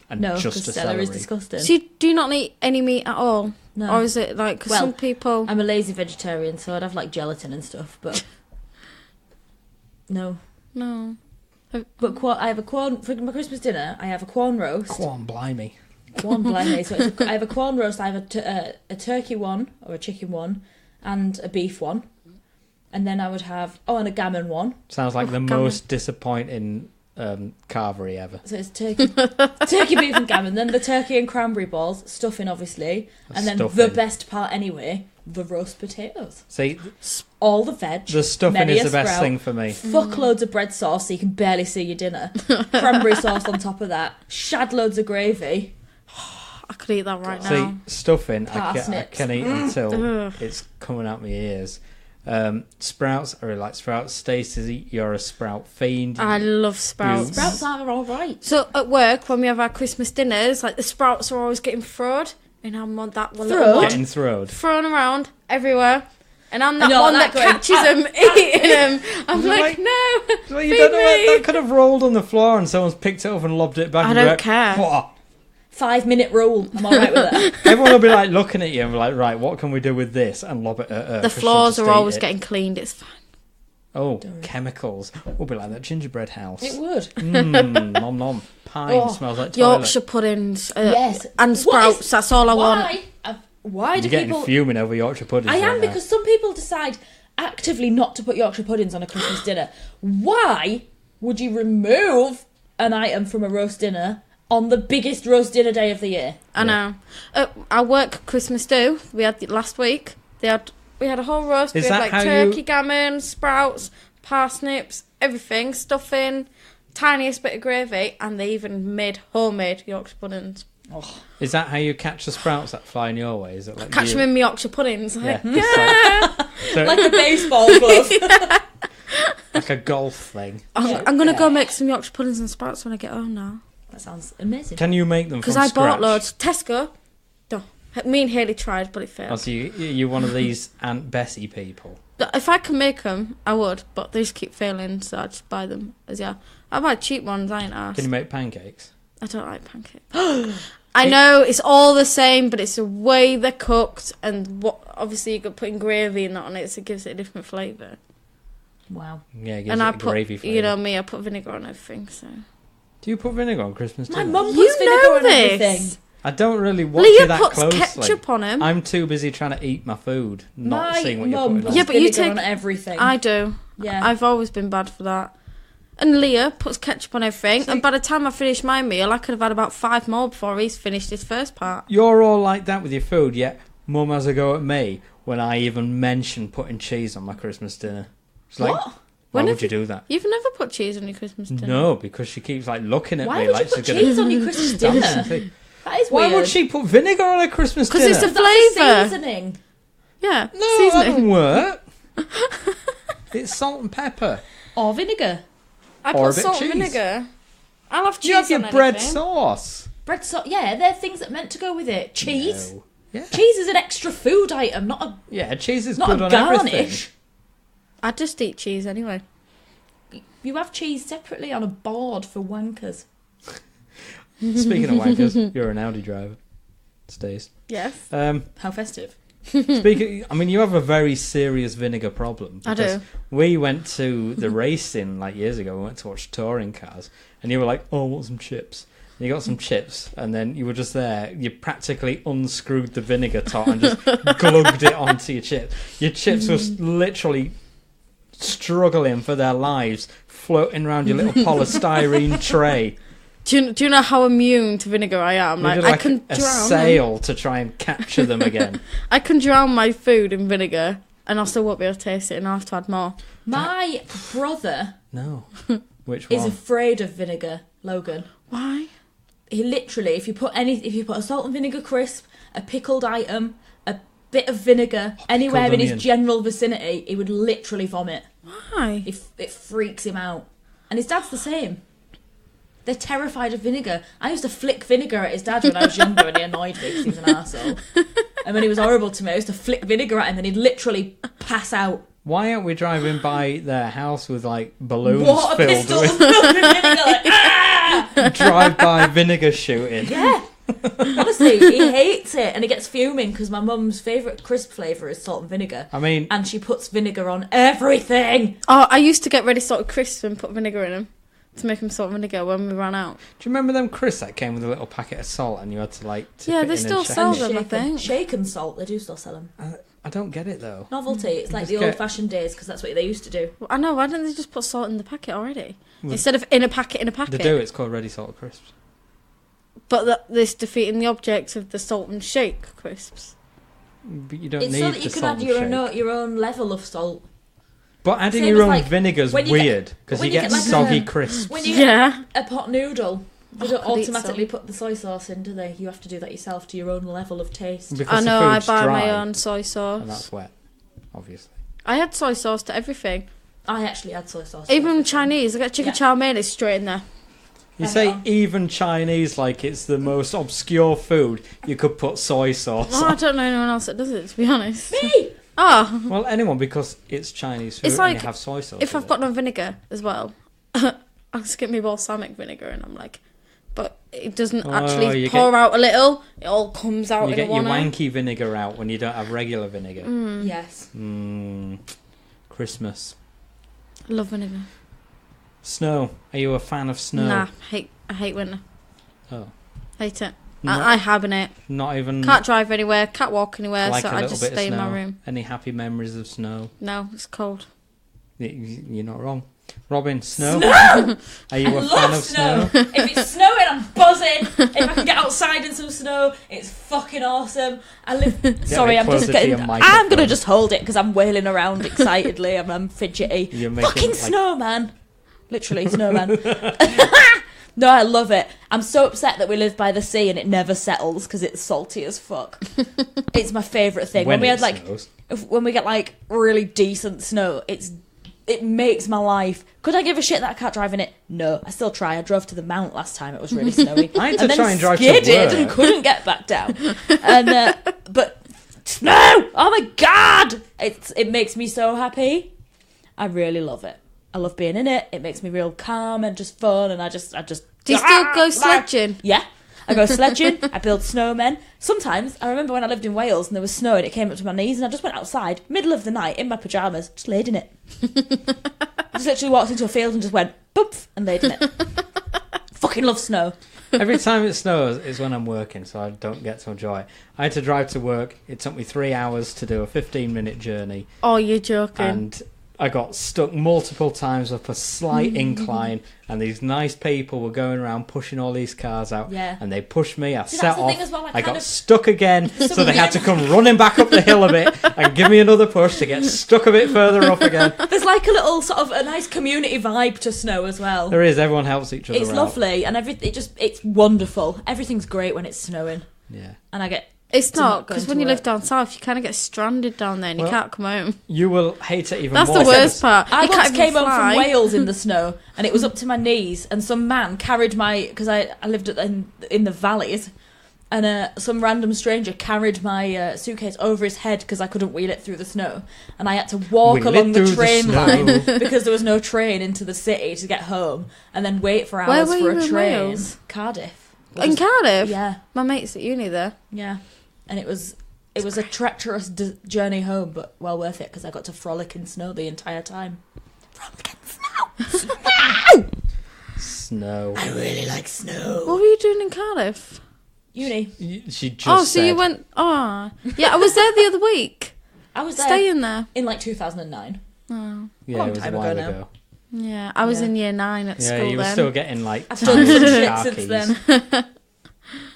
And No, just because a celery is celery. disgusting. So you do not eat any meat at all? No. Or is it like, 'cause Well, some people... I'm a lazy vegetarian, so I'd have like gelatin and stuff, but no. No. But I have a corn for my Christmas dinner. I have a corn roast. Corn, blimey. Corn blimey. So I have a corn roast. I have a turkey one or a chicken one, and a beef one, and then I would have and a gammon one. Sounds like the gammon. most disappointing carvery ever. So it's turkey, beef and gammon, then the turkey and cranberry balls, stuffing obviously, and then the Stuffing. best part anyway, the roast potatoes. See, All the veg. the stuffing many is a the best sprout, thing for me. Fuckloads of bread sauce so you can barely see your dinner. Cranberry sauce on top of that. Shad loads of gravy. I could eat that right See, now. stuffing, I Parsnips. can eat until Ugh. it's coming out my ears. Sprouts, I really like sprouts. Stacey, you're a sprout fiend. I love sprouts. Sprouts are alright. So at work, when we have our Christmas dinners, like the sprouts are always getting thrown, and I'm on that one little Throwed? one Getting throwed. thrown around everywhere, and I'm that You're one like that that catches them, eating them. I'm You're like, like- no, Well, you feed don't know me. that could have rolled on the floor and someone's picked it up and lobbed it back. I and you're don't like, care. "What?" 5-minute rule. I'm alright with that. Everyone will be like looking at you and be like, right, what can we do with this? And lob it at her. The 'cause she'll floors just are eat always it. getting cleaned. It's fine. Oh, Don't. chemicals. We'll be like that gingerbread house. It would. Nom nom. Pine Oh, smells like toilet. Yorkshire puddings, Yes. and What sprouts. is- That's all I want. Why do You're getting people... fuming over Yorkshire puddings. I am, right now. because some people decide actively not to put Yorkshire puddings on a Christmas dinner. Why would you remove an item from a roast dinner on the biggest roast dinner day of the year? I know. Our work Christmas do. We had it last week. We had a whole roast. Is we had that like how turkey, you- gammon, sprouts, parsnips, everything, stuffing, tiniest bit of gravy, and they even made homemade Yorkshire puddings. Is that how you catch the sprouts that fly in your way? Is it like Catch them in my Yorkshire puddings. Yeah. Like, So, Like a baseball glove. like a golf thing. I'm going to go make some Yorkshire puddings and sprouts when I get home now. That sounds amazing. Can you make them from Because I scratch? bought loads. Tesco. No. Me and Hayley tried, but it failed. Oh, so you're one of these Aunt Bessie people. But if I can make them, I would, but they just keep failing, so I just buy them as I buy cheap ones, I ain't asked. Can you make pancakes? I don't like pancakes. I know it's all the same, but it's the way they're cooked, and what obviously you got putting gravy and that on it, so it gives it a different flavour. Wow. Yeah, it gives And it I a gravy put, flavour. you know me, I put vinegar on everything. So Do you put vinegar on Christmas My dinner? mum puts you vinegar know on everything. this. I don't really watch Leah you that puts closely. ketchup on them. I'm too busy trying to eat my food, not My seeing what you're mum putting puts on. Yeah, but you vinegar take- on everything. I do. Yeah. I've always been bad for that. And Leah puts ketchup on everything, See- and by the time I finish my meal, I could have had about 5 more before he's finished his first part. You're all like that with your food, yet Mum has a go at me when I even mention putting cheese on my Christmas dinner. She's like, What? why When would have you do that? You've never put cheese on your Christmas dinner? No, because she keeps like looking at Why me would like you put she's cheese gonna on your Christmas stab dinner? something. That is Why weird. would she put vinegar on a Christmas 'Cause dinner? it's the That's flavour. seasoning. Yeah, No, that seasoning. doesn't work. It's salt and pepper. Or vinegar. I Or a put bit salt of and cheese. vinegar. I'll have cheese You have your on bread anything. sauce. Bread sauce. Yeah, they're things that are meant to go with it. Cheese. No. Yeah. Cheese is an extra food item, not a Yeah, cheese is not good a on garnish. everything. I just eat cheese anyway. You have cheese separately on a board for wankers. Speaking of wankers, you're an Audi driver. Stays. Yes. How festive. Speaking, I mean, you have a very serious vinegar problem. I do. because We went to the racing like years ago. We went to watch touring cars, and you were like, "Oh, I want some chips." And you got some chips, and then you were just there. You practically unscrewed the vinegar top and just glugged it onto your chips. Your chips were literally struggling for their lives, floating around your little polystyrene tray. Do you know how immune to vinegar I am? You Like, did I like can a drown. sail to try and capture them again. I can drown my food in vinegar, and I still won't be able to taste it, and I'll have to add more. My brother No, which is one? afraid of vinegar, Logan. Why? He literally, if you put a salt and vinegar crisp, a pickled item, a bit of vinegar anywhere in onion. his general vicinity, he would literally vomit. Why? It freaks him out. And his dad's the same. They're terrified of vinegar. I used to flick vinegar at his dad when I was younger and he annoyed me because he was an arsehole. And when he was horrible to me, I used to flick vinegar at him and he'd literally pass out. Why aren't we driving by their house with like balloons Water filled pistols with filled with vinegar. Like, ah! drive-by vinegar shooting? Yeah. Honestly, he hates it and he gets fuming because my mum's favourite crisp flavour is salt and vinegar. I mean, And she puts vinegar on everything. Oh, I used to get ready salted crisps and put vinegar in them to make them salt and vinegar when we ran out. do you remember them crisps that came with a little packet of salt and you had to like tip Yeah, it they in still and shake sell it? them. I think. Shaken salt, they do still sell them. I don't get it though. Novelty. It's like the old-fashioned days because that's what they used to do. I know. Why don't they just put salt in the packet already Well, instead of in a packet? They do. It's called ready salted crisps. But this defeating the object of the salt and shake crisps. But you don't It's need so that you the can salt add and shake. your own level of salt. But adding Same your as, own like, vinegar's when you weird because when you you get get, like, soggy a- crisps. When you Yeah. get a pot noodle, they don't could eat automatically put the soy sauce in, do they? You have to do that yourself to your own level of taste. Because I know. the I food's buy dry, my own soy and sauce. that's wet, obviously. I add soy sauce to everything. I actually add soy sauce. to Even everything. Chinese. I get chicken Yeah. chow mein. It's straight in there. You Hang say on. even Chinese like it's the most obscure food you could put soy sauce Oh, I on. don't know anyone else that does it. To be honest. Me! Oh, Well, anyone, because it's Chinese food It's and like, you have soy sauce. if with I've got it. no vinegar as well, I'll just get me balsamic vinegar, and I'm like, but it doesn't Oh, actually you pour out a little. It all comes out You in get a your one. wanky vinegar out when you don't have regular vinegar. Yes. Christmas. I love vinegar. Snow. Are you a fan of snow? Nah, I hate winter. Oh. Hate it. Not, I hibernate. not even Can't drive anywhere. Can't walk anywhere. like so a I little just bit of stay in snow? my room. Any happy memories of snow? No, it's cold. You're not wrong. Robyn, snow? Snow! Are you I a fan love of snow? If it's snowing, I'm buzzing. If I can get outside in some snow, it's fucking awesome. I live. Sorry, I'm just closer to getting. your I'm microphone. gonna just hold it because I'm wailing around excitedly. I'm fidgety. You're making, Fucking like, snowman. Literally, snowman. No, I love it. I'm so upset that we live by the sea and it never settles because it's salty as fuck. It's my favourite thing. When we it had like, snows. when we get like really decent snow, it makes my life. Could I give a shit that I can't drive in it? No, I still try. I drove to the Mount last time. It was really snowy. I had to and then try and drive to skidded work. and couldn't get back down. And but snow, oh my god, it makes me so happy. I really love it. I love being in it. It makes me real calm and just fun. And I just. Do you still go sledging? Yeah. I go sledging, I build snowmen. Sometimes, I remember when I lived in Wales and there was snow and it came up to my knees and I just went outside, middle of the night, in my pyjamas, just laid in it. I just literally walked into a field and just went, boop, and laid in it. Fucking love snow. Every time it snows is when I'm working, so I don't get to enjoy it. I had to drive to work. It took me 3 hours to do a 15-minute journey. Oh, you're joking. And I got stuck multiple times up a slight incline, and these nice people were going around pushing all these cars out. Yeah. And they pushed me. I See, set that's the off. thing as well, I I kind got of- stuck again, so they had to come running back up the hill a bit and give me another push to get stuck a bit further up again. There's like a little sort of a nice community vibe to snow as well. There is. Everyone helps each other It's out. lovely and it's wonderful. Everything's great when it's snowing. Yeah. And I get It's to not, not go because into when you live work. down south, you kind of get stranded down there and Well, you can't come home. You will hate it even That's more. the worst part. I you once can't even came home fly. from Wales in the snow, and it was up to my knees. And some man carried my because I lived in the valleys, and some random stranger carried my suitcase over his head because I couldn't wheel it through the snow, and I had to walk Wheel it along the through the train snow. line because there was no train into the city to get home, and then wait for Where hours were for you a in train. Wales? Cardiff. In Cardiff? Yeah, My mate's at uni there. yeah, and it was a treacherous journey home, but well worth it because I got to frolic in snow the entire time. Frolic in snow. Snow. I really like snow. What were you doing in Cardiff? Uni. She just Oh, so you said- went... Oh. Yeah, I was there the other week. I was there Staying there. in like 2009. Oh. Yeah, long it was a time while ago now. ago. Yeah, I was Yeah. in year 9 at Yeah, school you were then. still getting like I've done some shit sharkies. since then.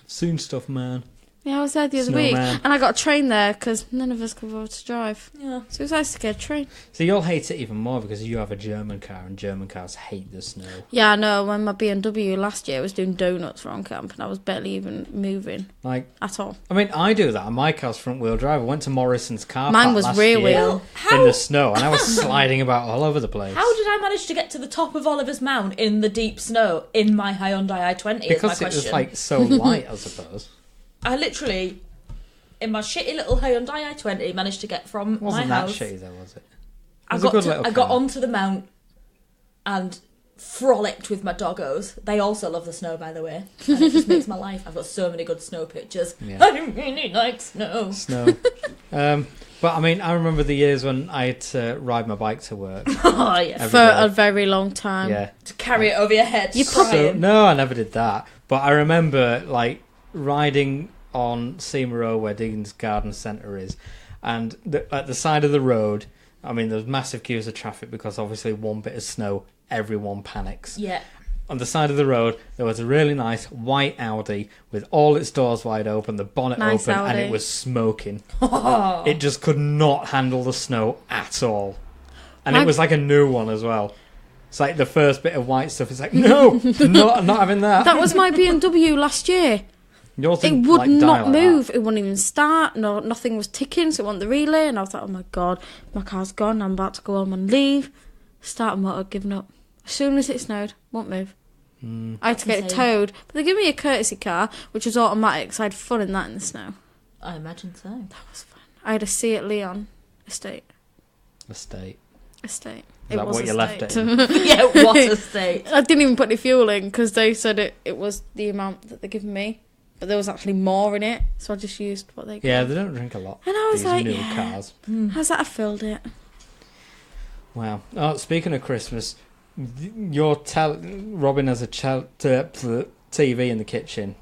Soon stuff, man. Yeah, I was there the other week. Snowman. And I got a train there because none of us could afford to drive. Yeah. So it was nice to get a train. So you'll hate it even more because you have a German car, and German cars hate the snow. Yeah, I know. When my BMW last year was doing donuts for on camp and I was barely even moving Like, at all. I mean, I do that. My car's front wheel drive. I went to Morrison's car Mine park was last rear year wheel. in the snow, and I was sliding about all over the place. How did I manage to get to the top of Oliver's Mount in the deep snow in my Hyundai i20 is my Because it question. was like so light, I suppose. I literally, in my shitty little Hyundai i20, managed to get from Wasn't my that house. shitty though, was it? I was a good got little I got car. onto the mount and frolicked with my doggos. They also love the snow, by the way, and it just makes my life. I've got so many good snow pictures. Yeah. I really like snow. Snow. But I mean, I remember the years when I had to ride my bike to work. Oh yeah, Every For day. a very long time. Yeah. to carry it over your head. You So, crying. no, I never did that. But I remember like riding on Seymour Road where Dean's Garden Centre is, And at the side of the road, I mean, there's massive queues of traffic because obviously one bit of snow, everyone panics. Yeah. On the side of the road, there was a really nice white Audi with all its doors wide open, the bonnet Nice open, and Audi. it was smoking. It just could not handle the snow at all. And it was like a new one as well. It's like the first bit of white stuff. It's like, no, I'm not having that. That was my BMW last year. Yours It didn't, would like, die not like move. that. It wouldn't even start. No, nothing was ticking, so it wasn't the relay. And I was like, oh my God, my car's gone. I'm about to go home and leave. Starter motor, given up. As soon as it snowed, won't move. I had to get it Insane. towed. But they gave me a courtesy car, which was automatic, so I had fun in that in the snow. I imagine so. That was fun. I had a Seat Leon estate. Estate. Estate. Is that what you left it in? Yeah, what a state. I didn't even put any fuel in because they said it was the amount that they're giving me. But there was actually more in it, so I just used what they gave. Yeah, they don't drink a lot. And I was These like, new yeah. cars. How's that? I filled it. Wow. Oh, speaking of Christmas, Robyn has a TV in the kitchen.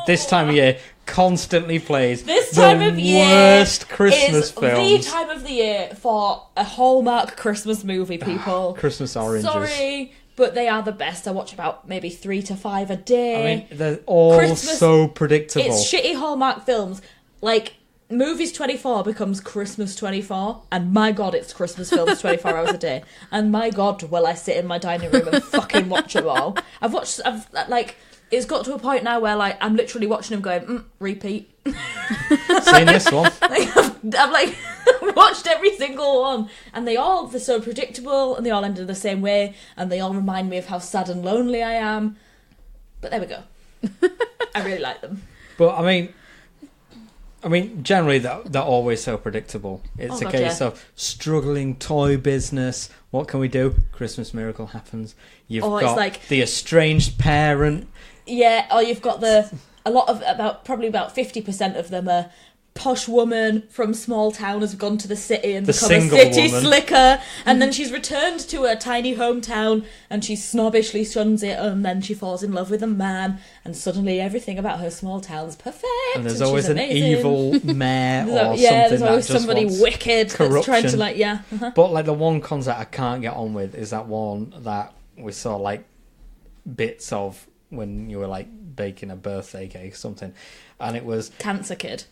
This time of year constantly plays This time the of year worst Christmas is films. the time of the year for a Hallmark Christmas movie, people. Christmas oranges. Sorry, but they are the best. I watch about maybe 3 to 5 a day. I mean, they're all Christmas- so predictable. It's shitty Hallmark films. Like, Movies 24 becomes Christmas 24, and my God, it's Christmas films 24 hours a day. And my God, will I sit in my dining room and fucking watch them all. It's got to a point now where, like, I'm literally watching them going, repeat. Seen this one. I've like watched every single one, and they're so predictable, and they all ended the same way, and they all remind me of how sad and lonely I am. But there we go. I really like them. But I mean, generally they're always so predictable. It's a God, case yeah. of struggling toy business. What can we do? Christmas miracle happens. You've Or it's got like- the estranged parent. Yeah, or you've got probably about 50% of them are posh woman from small town has gone to the city and The become a single city woman. slicker, and then she's returned to her tiny hometown and she snobbishly shuns it, and then she falls in love with a man, and suddenly everything about her small town's perfect. And there's she's always an amazing. evil mayor or something there's that always just somebody wants wicked that's trying to corruption. like But like the one concept I can't get on with is that one that we saw like bits of when you were like baking a birthday cake or something, and it was Cancer Kid,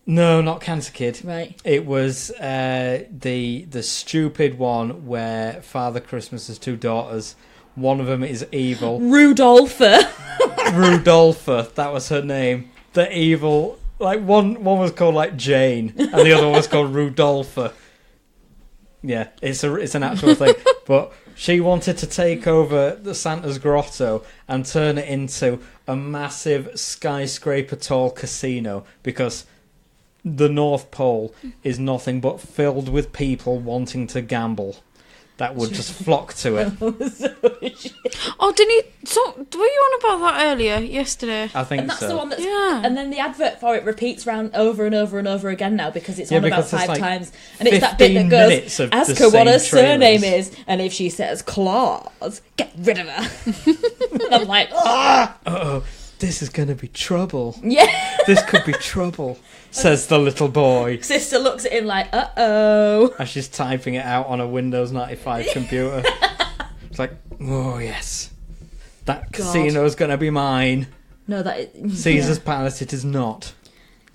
no, not Cancer Kid. right? It was the stupid one where Father Christmas has 2 daughters. One of them is evil. Rudolpha. Rudolpha, that was her name. The evil, like one was called like Jane, and the other one was called Rudolpha. Yeah, it's an actual thing. But she wanted to take over the Santa's Grotto and turn it into a massive skyscraper tall casino because the North Pole is nothing but filled with people wanting to gamble that would just flock to it. Oh, didn't you? So, were you on about that earlier yesterday? I think And that's so. the one that's Yeah. and then the advert for it repeats round over and over and over again now because it's Yeah, on about because it's 5 like times, and it's that bit 15 that minutes goes, of ask the her what her same surname trailers. is, and if she says Claus, get rid of her. And I'm like, oh Uh-oh, this is going to be trouble. yeah. This could be trouble, says the little boy Sister looks at him like, uh-oh. as she's typing it out on a Windows 95 computer. It's like, oh yes, that casino's going to be mine. No, that is, Caesar's yeah. Palace, it is not.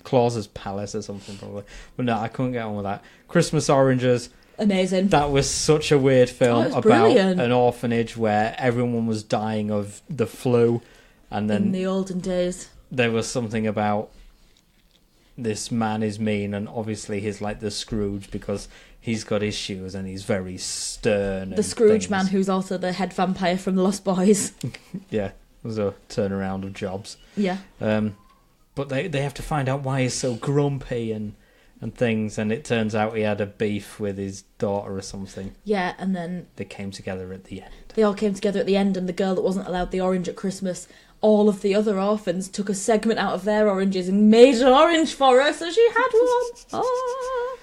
Claus's Palace or something probably. But no, I couldn't get on with that. Christmas Oranges, Amazing. that was such a weird film Oh, it was about brilliant. an orphanage where everyone was dying of the flu, and In then the olden days. there was something about this man is mean, and obviously he's like the Scrooge because he's got issues and he's very stern. The and Scrooge things. man who's also the head vampire from the Lost Boys. Yeah, it was a turnaround of jobs. Yeah. But they have to find out why he's so grumpy and things, and it turns out he had a beef with his daughter or something. Yeah, and then They came together at the end. they all came together at the end, and the girl that wasn't allowed the orange at Christmas, all of the other orphans took a segment out of their oranges and made an orange for her, so she had one. Oh.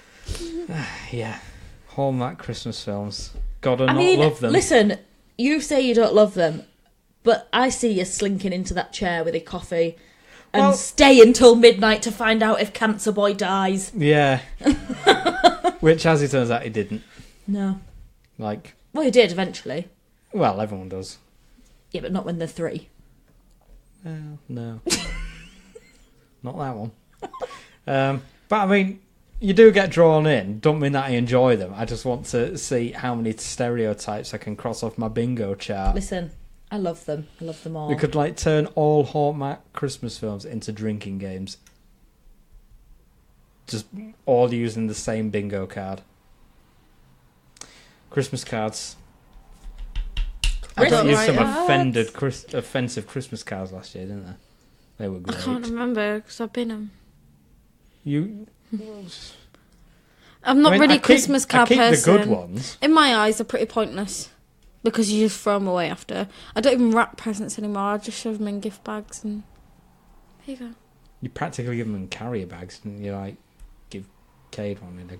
Yeah, Hallmark Christmas films. Gotta I not mean, love them. listen, you say you don't love them, but I see you slinking into that chair with a coffee. and stay until midnight to find out if Cancer Boy dies. Yeah. Which, as it turns out, he didn't. No. Like, Well, he did eventually. well, everyone does. Yeah, but not when they're 3. Well, no. Not that one. But I mean, you do get drawn in. Don't mean that I enjoy them. I just want to see how many stereotypes I can cross off my bingo chart. Listen, I love them. I love them all. We could like turn all Hallmark Christmas films into drinking games. Just all using the same bingo card. Christmas cards. I got you some offensive Christmas cards last year, didn't I? They were great. I can't remember because I've been them. I'm not really a Christmas card person. I keep the good ones. In my eyes, they're pretty pointless because you just throw them away after. I don't even wrap presents anymore. I just shove them in gift bags and here you go. You practically give them in carrier bags, didn't you? Like give Cade one in a.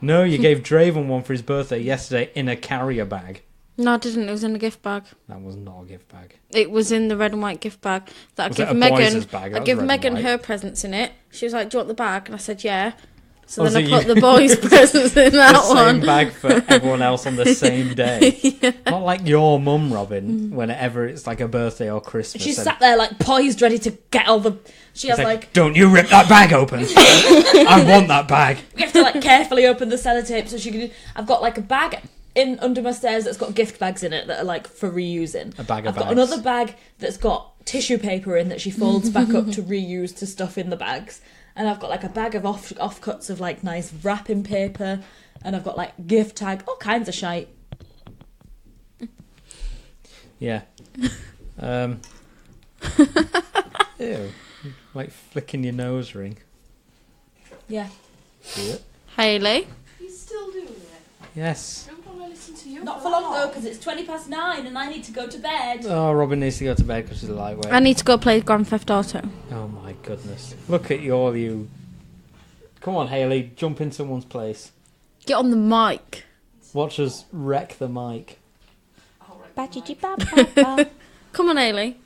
No, you gave Draven one for his birthday yesterday in a carrier bag. No, I didn't. It was in a gift bag. That was not a gift bag. It was in the red and white gift bag that Was I it give a Megan. boys' bag? That I was give red and Megan white. her presents in it. She was like, "Do you want the bag?" And I said, "Yeah." So Oh, then so I put the boys' presents in that the one. same bag for everyone else on the same day. Yeah. Not like your mum, Robyn, whenever it's like a birthday or Christmas. She's and sat there like poised, ready to get all the. She has it's like don't you rip that bag open. I want that bag. we have to like carefully open the sellotape so she can. I've got like a bag in under my stairs that's got gift bags in it that are like for reusing. A bag of I've got bags. another bag that's got tissue paper in that she folds back up to reuse to stuff in the bags. And I've got like a bag of offcuts of like nice wrapping paper, and I've got like gift tag, all kinds of shite. Yeah. Ew. Like flicking your nose ring. Yeah. Yeah. Hayley. He's still doing it. Yes. Don't want to listen to you. Not for long though, because it's 9:20 and I need to go to bed. Oh, Robyn needs to go to bed because she's a lightweight. I need to go play Grand Theft Auto. Oh my goodness. Look at you all you. Come on, Hayley, jump in someone's place. Get on the mic. Watch us wreck the mic. Come on, Hayley.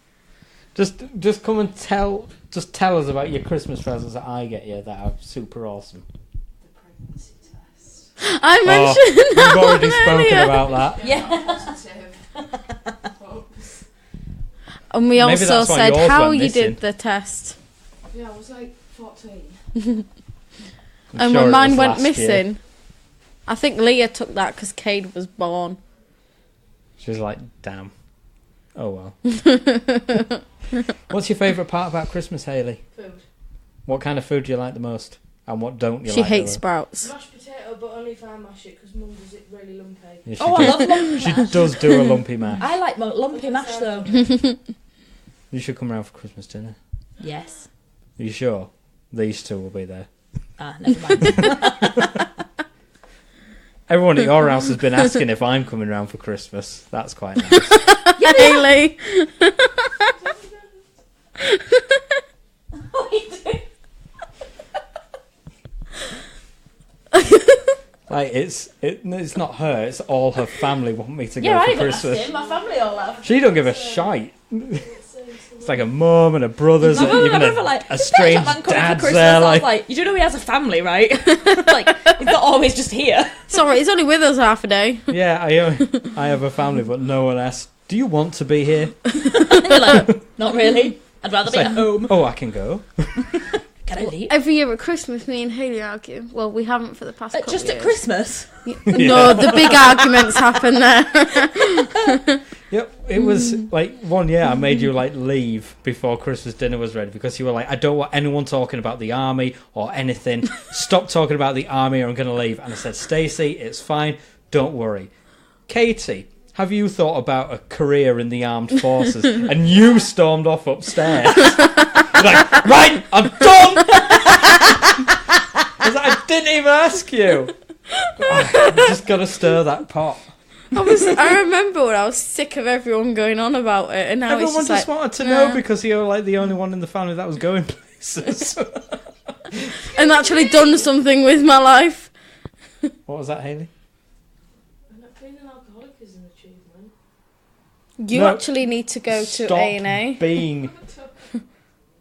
Just come and tell us about your Christmas presents that I get you that are super awesome. The pregnancy test. I mentioned We've that already one spoken earlier. about that. Yeah. Positive. Oops. And we Maybe also that's why said yours how went you missing. did the test. Yeah, I was like 14. I'm And sure when it mine was went last year. missing, I think Leah took that because Cade was born. She was like, damn. Oh well. What's your favourite part about Christmas, Hayley? Food. What kind of food do you like the most? And what don't you She like? hates the sprouts. Mashed potato, but only if I mash it, because Mum does it really lumpy. Yeah, she Oh, I does. love lumpy She mash. does do a lumpy mash. I like lumpy mash though. You should come around for Christmas dinner. Yes. Are you sure? These two will be there. Ah, never mind. Everyone at your house has been asking if I'm coming round for Christmas. That's quite nice. Hayley. What are you doing? Like it's not her. It's all her family want me to Yeah, go I for even asked Christmas. him. My family all laugh. She don't give a shite. It's like a mum and a brothers, My and brother, even my brother a like, "Is strange that man coming dad's for Christmas?" there. I was Like, like, you do know he has a family, right? Like, he's not always just here. Sorry, he's only with us half a day. yeah, I have a family, but no one asks. Do you want to be here? And you're like, not really. I'd rather be It's at like, home. Oh, I can go. Can I leave? Every year at Christmas, me and Hayley argue. Well, we haven't for the past couple Just of at years. Christmas? No, the big arguments happen there. Yep, it was like one year I made you like leave before Christmas dinner was ready because you were like, I don't want anyone talking about the army or anything. Stop talking about the army or I'm going to leave. And I said, Stacey, it's fine. Don't worry. Katie, have you thought about a career in the armed forces? And you stormed off upstairs. You're like, right, I'm done. I was like, I didn't even ask you. I've just got to stir that pot. I remember when I was sick of everyone going on about it, and now Everyone it's just just like, wanted to know because you were like the only one in the family that was going places. and actually done something with my life. What was that, Hayley? And not being an alcoholic is an achievement. You No. actually need to go to Stop A&A. being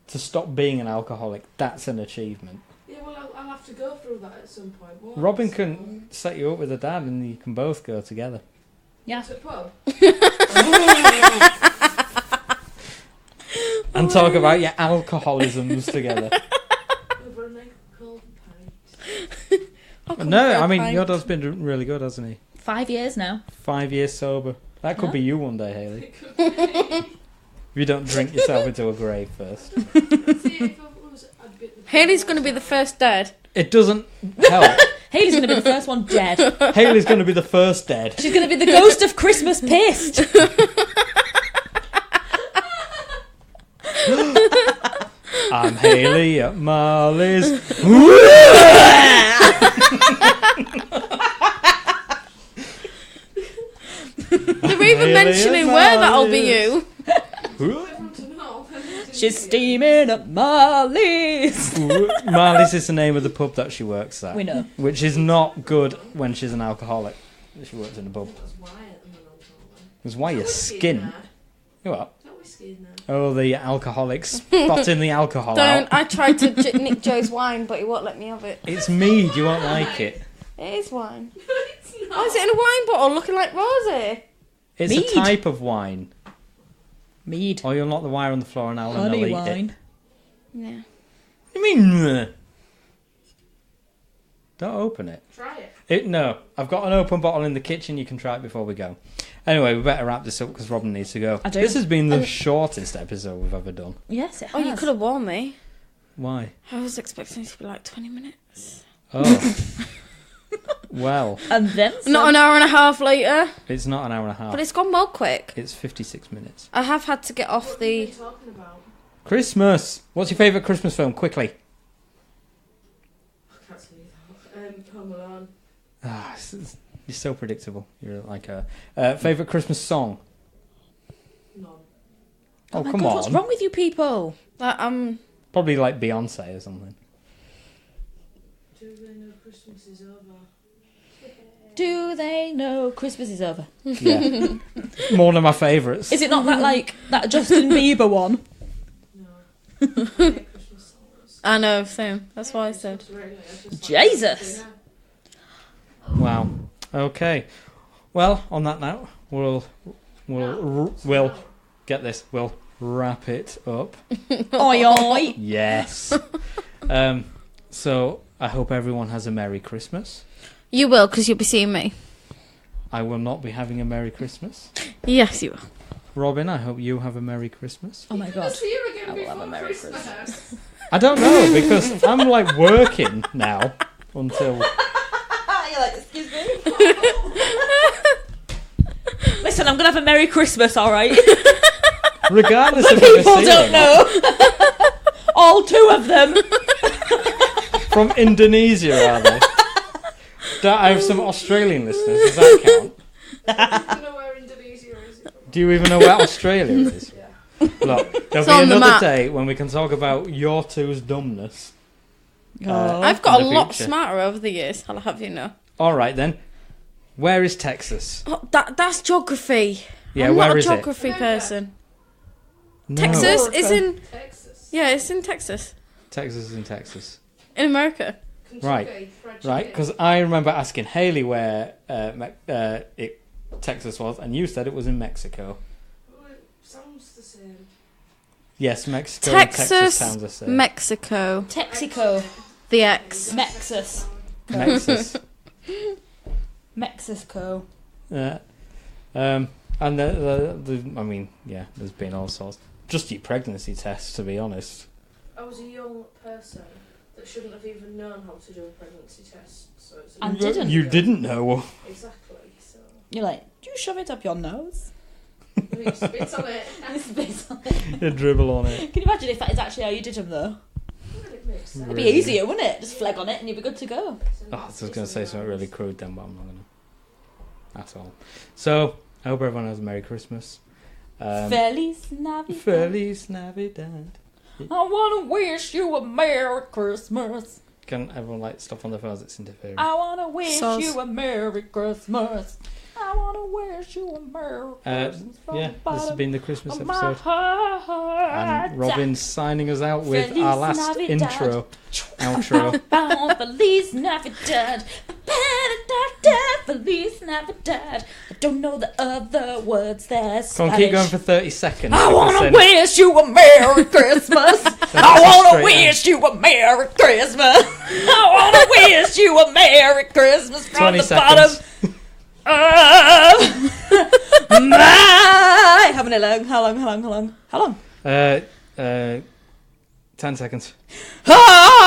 to stop being an alcoholic, that's an achievement. Yeah, well, I'll have to go through that at some point. won't I? Robyn can set you up with a dad and you can both go together. Yeah. To a pub. And talk about your alcoholisms together. Over a cold pint. No, I mean, your dad's been really good, hasn't he? 5 years now. 5 years sober. That could Yeah. be you one day, Hayley. It could be. If you don't drink yourself into a grave first. See, if I was a bit... Hayley's going to be the first dead. It doesn't help. Hayley's going to be the first one dead. Hayley's going to be the first dead. She's going to be the ghost of Christmas pissed. I'm Hayley at Marley's. They're even mentioning where that'll be you. Everyone to know. She's steaming at Marley's. Marley's is the name of the pub that she works at. We know. Which is not good when she's an alcoholic. She works in a pub. That's why at the moment. It's why your Whiskey skin. in there. You what? Is that whiskey in there? Oh, the alcoholics spotting the alcohol Don't. out. I tried to nick Joe's wine, but he won't let me have it. It's mead. You won't like it. It is wine. It's not. Why is it in a wine bottle looking like Rosie? It's Mead. a type of wine. Mead. Or you'll knock the wire on the floor and I'll Honey eat it. wine. Yeah. You mean? Don't open it. Try it. No, I've got an open bottle in the kitchen. You can try it before we go. Anyway, we better wrap this up because Robyn needs to go. I do. This has been the shortest episode we've ever done. Yes, it has. Oh, you could have warned me. Why? I was expecting it to be like 20 minutes. Oh. Well, And then some. Not an hour and a half later, it's not an hour and a half. but it's gone well quick. It's 56 minutes. I have had to get off What have the... you been talking about? Christmas. What's your favourite Christmas film? Quickly. I can't tell you that. Home Alone. You're so predictable. You're like a favourite Christmas song. None. Oh, my come God, on. what's wrong with you people? Probably like Beyonce or something. Do they know Christmas is over? Do they know Christmas is over? Yeah. One of my favourites. Is it not that like that Justin Bieber one? No. I hate Christmas songs. I know, same. That's why I said. It's really, I just Jesus. Like, Wow. Okay. Well, on that note, we'll get this. We'll wrap it up. Oi oi. Yes. So I hope everyone has a Merry Christmas. You will, because you'll be seeing me. I will not be having a Merry Christmas. Yes, you will. Robyn, I hope you have a Merry Christmas. Oh my God. See you again I will have a before Merry Christmas. I don't know because I'm like working now until. You're like, excuse me. Listen, I'm gonna have a Merry Christmas, all right? Regardless of People ever seeing don't know. All two of them. From Indonesia, are they? I have some Australian listeners. Does that count? I don't know where Indonesia is. Do you even know where Australia is? Yeah. Look, there'll It's on be the another map. day when we can talk about your two's dumbness. I've got a in the lot future. smarter over the years, I'll have you know. All right then. Where is Texas? Oh, that's geography. Yeah, I'm where not a is it? geography person. No. Texas is in... Texas. Yeah, it's in Texas. Texas is in Texas. In America. Kentucky, Right. fried Right, chicken. because I remember asking Hayley where Texas was, and you said it was in Mexico. Oh, it sounds the same. Yes, Mexico and Texas Texas, sounds the same. Mexico. Texico. The X. Mexus. Texas. Mexico. And I mean, yeah, there's been all sorts. Just your pregnancy test, to be honest. I was a young person that shouldn't have even known how to do a pregnancy test. So it's And didn't. You didn't know. Exactly. So You're like, do you shove it up your nose? you spit on it. Spit on it. You dribble on it. Can you imagine if that is actually how you did them though? Well, it makes sense. It'd be easier, wouldn't it? Just flag on it and you'd be good to go. Oh, I was going to say something really crude then, but I'm not going to. At all. So, I hope everyone has a Merry Christmas. Feliz Navidad. Feliz Navidad. I want to wish you a Merry Christmas. Can everyone stop on their phones? It's interfering. I want to wish Soz. you a Merry Christmas. I wanna wish you a Merry Christmas from Yeah, the this has bottom been the Christmas of my episode. heart. And Robyn's signing us out with Feliz our last Navidad. outro. Feliz Navidad. Feliz Navidad. I don't know the other words. There's Come on, keep going for 30 seconds. I because wanna then- wish you a Merry Christmas. I wanna wish you a Merry Christmas. I wanna wish you a Merry Christmas from 20 the seconds. bottom of my. How many long? How long? 10 seconds. Ah!